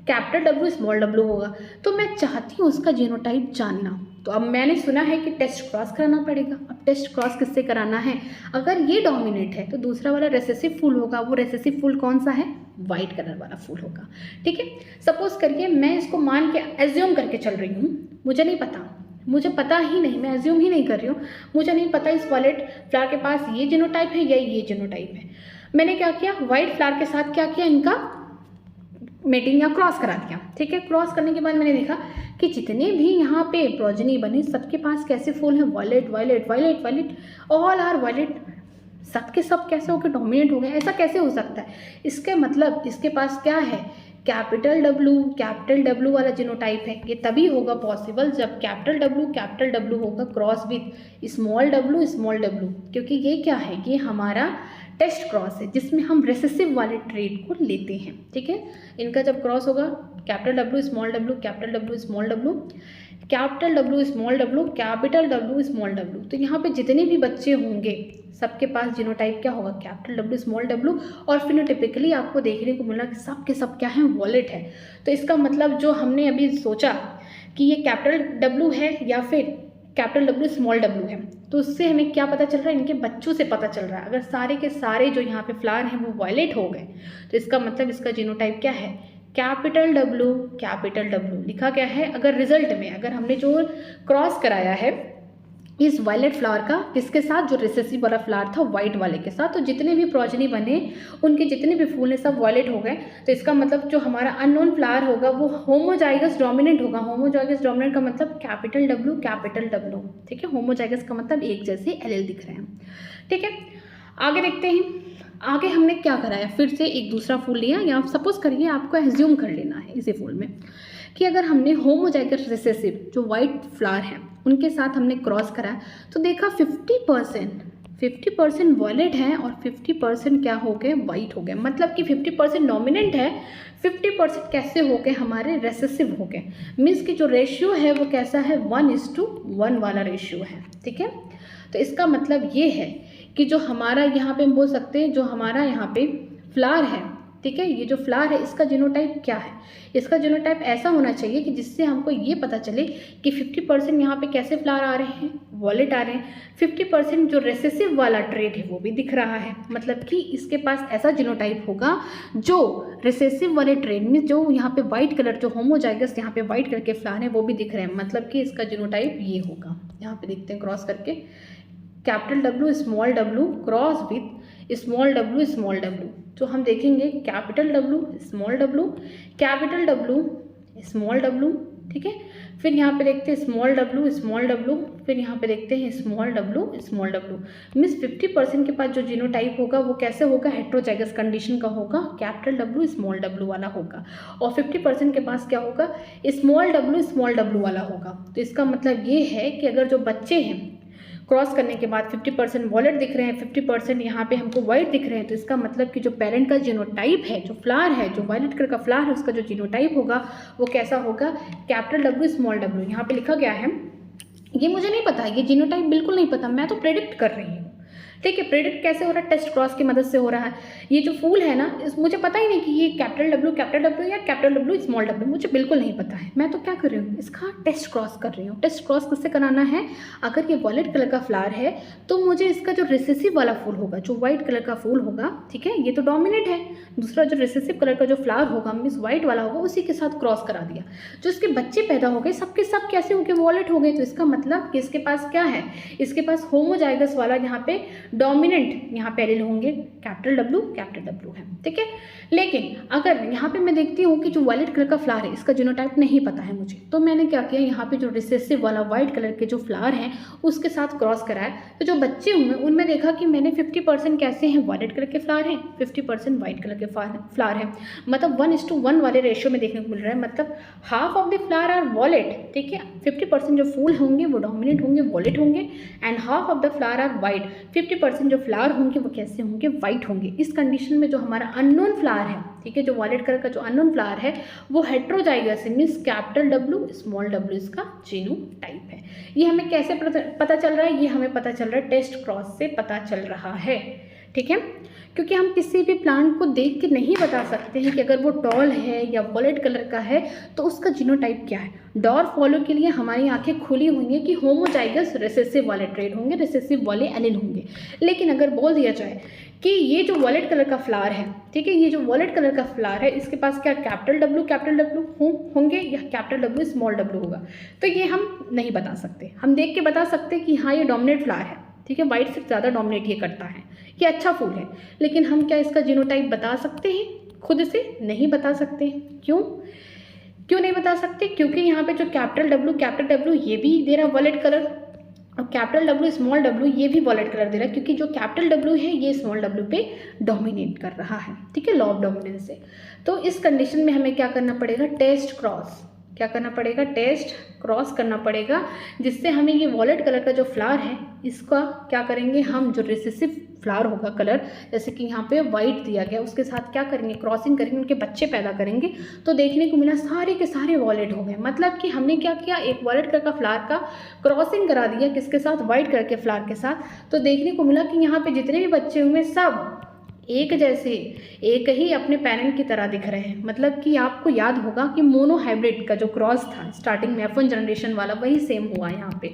कैपिटल डब्ल्यू स्मॉल डब्ल्यू होगा। तो मैं चाहती हूँ उसका जीनोटाइप जानना। तो अब मैंने सुना है कि टेस्ट क्रॉस कराना पड़ेगा। अब टेस्ट क्रॉस किससे कराना है, अगर ये डोमिनेट है तो दूसरा वाला रेसेसिव फूल होगा। वो रेसेसिव फूल कौन सा है, वाइट कलर वाला फूल होगा, ठीक है। सपोज करिए मैं इसको मान के एज्यूम करके चल रही हूँ, मुझे नहीं पता, मुझे पता ही नहीं, मैं एज्यूम ही नहीं कर रही हूँ, मुझे नहीं पता इस वायलेट फ्लावर के पास ये जीनोटाइप है या ये जीनोटाइप है। मैंने क्या किया, वाइट फ्लावर के साथ क्या किया, इनका मेटिंग या क्रॉस करा दिया, ठीक है। क्रॉस करने के बाद मैंने देखा कि जितने भी यहाँ पे प्रोजेनी बने सबके पास कैसे फूल हैं, violet violet violet violet, all are violet, सबके सब कैसे हो गए, डोमिनेट हो गए। ऐसा कैसे हो सकता है, इसके मतलब इसके पास क्या है, कैपिटल डब्ल्यू वाला जीनोटाइप है। ये तभी होगा पॉसिबल जब कैपिटल डब्ल्यू होगा क्रॉस विथ स्मॉल डब्ल्यू, क्योंकि ये क्या है, ये हमारा टेस्ट क्रॉस है जिसमें हम रेसेसिव वाले ट्रेट को लेते हैं, ठीक है। इनका जब क्रॉस होगा capital W small W, capital W small W, capital W small W, capital W small W, तो यहाँ पे जितने भी बच्चे होंगे सबके पास जीनोटाइप क्या होगा, कैपिटल डब्ल्यू स्मॉल डब्ल्यू। और फिनोटिपिकली आपको देखने को मिला कि सब के सब क्या है, वॉलेट है। तो इसका मतलब जो हमने अभी सोचा कि ये कैपिटल डब्ल्यू है या फिर कैपिटल डब्ल्यू स्मॉल डब्ल्यू है, तो उससे हमें क्या पता चल रहा है, इनके बच्चों से पता चल रहा है। अगर सारे के सारे जो यहाँ पे फ्लावर हैं वो वायलेट हो गए तो इसका मतलब इसका जीनोटाइप क्या है, कैपिटल डब्ल्यू लिखा गया है। अगर रिजल्ट में अगर हमने जो क्रॉस कराया है इस वायलेट फ्लावर का किसके साथ, जो रिसेसिव वाला फ्लावर था वाइट वाले के साथ, तो जितने भी प्रोजेनी बने उनके जितने भी फूल हैं सब वायलेट हो गए। तो इसका मतलब जो हमारा अननोन फ्लावर होगा वो होमोजाइगस डोमिनेंट होगा। होमोजाइगस डोमिनेंट का मतलब कैपिटल डब्ल्यू, ठीक है। होमोजाइगस का मतलब एक जैसे एलील दिख रहे हैं, ठीक है। आगे देखते हैं, आगे हमने क्या कराया, फिर से एक दूसरा फूल लिया, या सपोज करिए आपको एज्यूम कर लेना है इसी फूल में कि अगर हमने होमोजाइगस रिसेसिव जो वाइट फ्लावर हैं उनके साथ हमने क्रॉस करा तो देखा 50% वॉयलेट है और 50% क्या हो गए, वाइट हो गए। मतलब कि 50% डोमिनेंट है, 50% कैसे हो गए, हमारे रेसेसिव हो गए। मीन्स कि जो रेशियो है वो कैसा है, 1:1 वाला रेशियो है, ठीक है। तो इसका मतलब ये है कि जो हमारा यहाँ पे हम बोल सकते हैं जो हमारा यहाँ पे फ्लावर है, ठीक है, ये जो फ्लावर है इसका जीनोटाइप क्या है, इसका जीनोटाइप ऐसा होना चाहिए कि जिससे हमको ये पता चले कि 50% यहाँ पे कैसे फ्लावर आ रहे हैं, वॉलेट आ रहे हैं, 50% जो रेसेसिव वाला ट्रेट है वो भी दिख रहा है। मतलब कि इसके पास ऐसा जीनोटाइप होगा जो रेसेसिव वाले ट्रेट में जो यहाँ पे वाइट कलर जो होमोजाइगस यहाँ पे वाइट कलर के फ्लावर है वो भी दिख रहे हैं। मतलब कि इसका जीनोटाइप ये होगा, यहाँ पे देखते हैं क्रॉस करके, capital W small W cross with small W. तो हम देखेंगे कैपिटल डब्ल्यू स्मॉल डब्ल्यू, ठीक है। फिर यहाँ पे देखते हैं स्मॉल डब्ल्यू, फिर यहाँ पे देखते हैं स्मॉल डब्ल्यू। मीन्स 50% के पास जो जीनोटाइप होगा वो कैसे होगा, हेट्रोजाइगस कंडीशन का होगा, कैपिटल डब्ल्यू स्मॉल डब्ल्यू वाला होगा। और 50% के पास क्या होगा, स्मॉल डब्ल्यू वाला होगा। तो इसका मतलब ये है कि अगर जो बच्चे हैं क्रॉस करने के बाद 50% वॉलेट दिख रहे हैं, 50% यहाँ पे हमको वाइट दिख रहे हैं, तो इसका मतलब कि जो पेरेंट का जीनोटाइप है, जो फ्लावर है, जो वायलेट कलर का फ्लावर है, उसका जो जीनोटाइप होगा वो कैसा होगा, कैपिटल डब्ल्यू स्मॉल डब्ल्यू। यहाँ पे लिखा गया है, ये मुझे नहीं पता, ये जीनोटाइप बिल्कुल नहीं पता, मैं तो प्रेडिक्ट कर रही हूँ, ठीक है। प्रेडिक्ट कैसे हो रहा है? टेस्ट क्रॉस की मदद से हो रहा है। ये जो फूल है ना, मुझे पता ही नहीं कि ये कैपिटल डब्ल्यू या कैपिटल डब्ल्यू स्मॉल डब्ल्यू, मुझे बिल्कुल नहीं पता है। मैं तो क्या कर रही हूँ, इसका टेस्ट क्रॉस कर रही हूँ। टेस्ट क्रॉस किससे कराना है? अगर ये वॉयलेट कलर का फ्लावर है तो मुझे इसका जो रिसेसिव वाला फूल होगा, जो व्हाइट कलर का फूल होगा, ठीक है, ये तो डोमिनेट है, दूसरा जो रिसेसिव कलर का जो फ्लावर होगा मीन्स व्हाइट वाला होगा, उसी के साथ क्रॉस करा दिया। जो इसके बच्चे पैदा हो गए सबके सब कैसे हो गए? वॉयलेट हो गए। तो इसका मतलब कि इसके पास क्या है? इसके पास होमोजाइगस वाला यहाँ पे डोमिनेंट यहाँ पे एलील होंगे, कैपिटल डब्ल्यू है, ठीक है। लेकिन अगर यहाँ पे मैं देखती हूँ कि जो वायलेट कलर का फ्लावर है इसका जीनोटाइप नहीं पता है मुझे, तो मैंने क्या किया, यहाँ पे जो रिसेसिव वाला व्हाइट कलर के जो फ्लावर हैं उसके साथ क्रॉस कराया। तो जो बच्चे हुए उनमें देखा कि मैंने 50% कैसे हैं, वायलेट कलर के फ्लावर हैं, 50% व्हाइट कलर के फ्लावर हैं, मतलब 1:1 वाले रेशियो में देखने को मिल रहा है। मतलब half of the flower are wallet, ठीक है, 50% जो फूल होंगे वो डोमिनेंट होंगे, वॉलेट होंगे, and half of the flower are white, 50% जो फ्लावर होंगे वो कैसे होंगे? वाइट होंगे। इस कंडीशन में जो हमारा अननोन फ्लावर है, ठीक है, जो वॉयलेट कलर का जो अननोन फ्लावर है वो हेट्रोजाइगस है, means capital W small W इसका जीनोटाइप है। ये हमें कैसे पता चल रहा है? ये हमें पता चल रहा है टेस्ट क्रॉस से पता चल रहा है, ठीक है। क्योंकि हम किसी भी प्लांट को देख के नहीं बता सकते हैं कि अगर वो टॉल है या वॉयलेट कलर का है तो उसका जीनोटाइप क्या है। डॉर फॉलो के लिए हमारी आंखें खुली हुई हैं कि होमोजाइगस रिसेसिव वाले ट्रेड होंगे, रिसेसिव वाले एलील होंगे। लेकिन अगर बोल दिया जाए कि ये जो वॉयलेट कलर का फ्लावर है, ठीक है, ये जो वॉयलेट कलर का फ्लावर है इसके पास क्या कैपिटल डब्ल्यू होंगे या कैपिटल डब्ल्यू स्मॉल डब्ल्यू होगा, तो ये हम नहीं बता सकते। हम देख के बता सकते हैं कि हाँ ये डोमिनेट फ्लावर है, ठीक है, वाइट से ज़्यादा डोमिनेट ये करता है, ये अच्छा फूल है। लेकिन हम क्या इसका जीनोटाइप बता सकते हैं? खुद से नहीं बता सकते। क्यों नहीं बता सकते? क्योंकि यहाँ पे जो कैपिटल डब्ल्यू ये भी दे रहा है वॉयलेट कलर, और कैपिटल डब्ल्यू स्मॉल डब्ल्यू ये भी वॉयलेट कलर दे रहा है, क्योंकि जो कैपिटल डब्ल्यू है ये स्मॉल डब्ल्यू पे डोमिनेट कर रहा है, ठीक है, लॉ ऑफ डोमिनेंस से। तो इस कंडीशन में हमें क्या करना पड़ेगा? Test cross. क्या करना पड़ेगा? टेस्ट क्रॉस करना पड़ेगा, जिससे हमें ये वॉयलेट कलर का जो फ्लावर है इसका क्या करेंगे हम, जो रिसेसिव फ्लावर होगा कलर, जैसे कि यहाँ पे वाइट दिया गया, उसके साथ क्या करेंगे? क्रॉसिंग करेंगे, उनके बच्चे पैदा करेंगे। तो देखने को मिला सारे के सारे वॉयलेट हो गए। मतलब कि हमने क्या किया, एक वॉयलेट कलर का फ्लावर का क्रॉसिंग करा दिया किसके साथ? वाइट कलर के फ्लावर के साथ। तो देखने को मिला कि यहाँ पे जितने भी बच्चे हुए सब एक जैसे, एक ही अपने पेरेंट की तरह दिख रहे हैं। मतलब कि आपको याद होगा कि मोनो हाइब्रिड का जो क्रॉस था स्टार्टिंग में F1 जनरेशन वाला, वही सेम हुआ यहाँ पे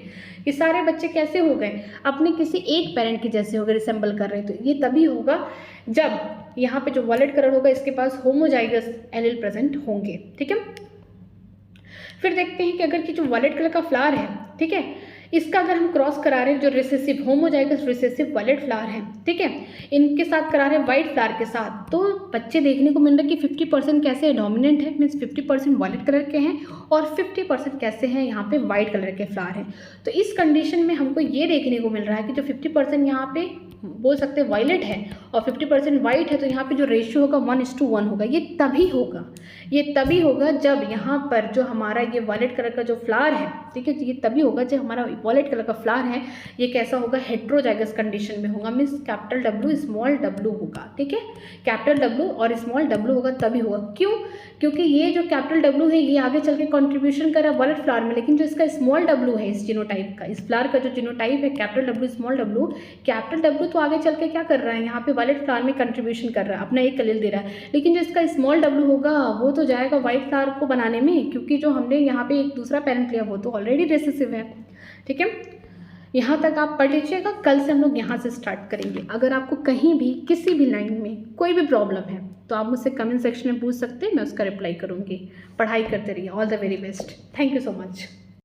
कि सारे बच्चे कैसे हो गए? अपने किसी एक पेरेंट के जैसे हो गए, रिसेंबल कर रहे। तो ये तभी होगा जब यहाँ पे जो वॉयलेट कलर होगा इसके पास होमोजाइगस एलील प्रेजेंट होंगे, ठीक है। फिर देखते हैं कि अगर कि जो वॉयलेट कलर का फ्लावर है, ठीक है, इसका अगर हम क्रॉस करा रहे हैं जो recessive homozygous recessive violet flower है, ठीक है, इनके साथ करा रहे हैं वाइट फ्लावर के साथ, तो बच्चे देखने को मिल रहा है कि 50% कैसे डोमिनेंट है, मीन्स 50% वॉयलेट कलर के हैं और 50% कैसे हैं यहाँ पे वाइट कलर के फ्लावर हैं। तो इस कंडीशन में हमको ये देखने को मिल रहा है कि जो 50% यहाँ पे बोल सकते हैं वायलेट है और 50% वाइट है, तो यहाँ पे जो रेशियो होगा 1:1 होगा। ये तभी होगा जब यहाँ पर जो हमारा ये वायलेट कलर का जो फ्लावर है, ठीक है, ये तभी होगा जब हमारा वायलेट कलर का फ्लावर है ये कैसा होगा? हेट्रोजाइगस कंडीशन में होगा, means capital W small W होगा, ठीक है, कैपिटल डब्ल्यू और स्मॉल डब्ल्यू होगा तभी होगा। क्यों? क्योंकि ये जो कैपिटल डब्ल्यू है ये आगे चल के कॉन्ट्रीब्यूशन कर रहा है वायलेट फ्लावर में, लेकिन जो इसका स्मॉल डब्ल्यू है इस जीनोटाइप का, इस फ्लावर का जो जीनोटाइप है capital W small W, capital W तो आगे चल के क्या कर रहा है, यहाँ पे वायलेट फ्लावर में कंट्रीब्यूशन कर रहा है, अपना एक एलील दे रहा है, लेकिन जो इसका स्मॉल डब्ल्यू होगा वो तो जाएगा वाइट फ्लावर को बनाने में, क्योंकि जो हमने यहाँ पे एक दूसरा पेरेंट लिया वो तो ऑलरेडी रिसेसिव है, ठीक है। यहाँ तक आप पढ़ लीजिएगा, कल से हम लोग यहाँ से स्टार्ट करेंगे। अगर आपको कहीं भी किसी भी लाइन में कोई भी प्रॉब्लम है तो आप मुझसे कमेंट सेक्शन में पूछ सकते हैं, मैं उसका रिप्लाई करूँगी। पढ़ाई करते रहिए। All the very best. Thank you so much.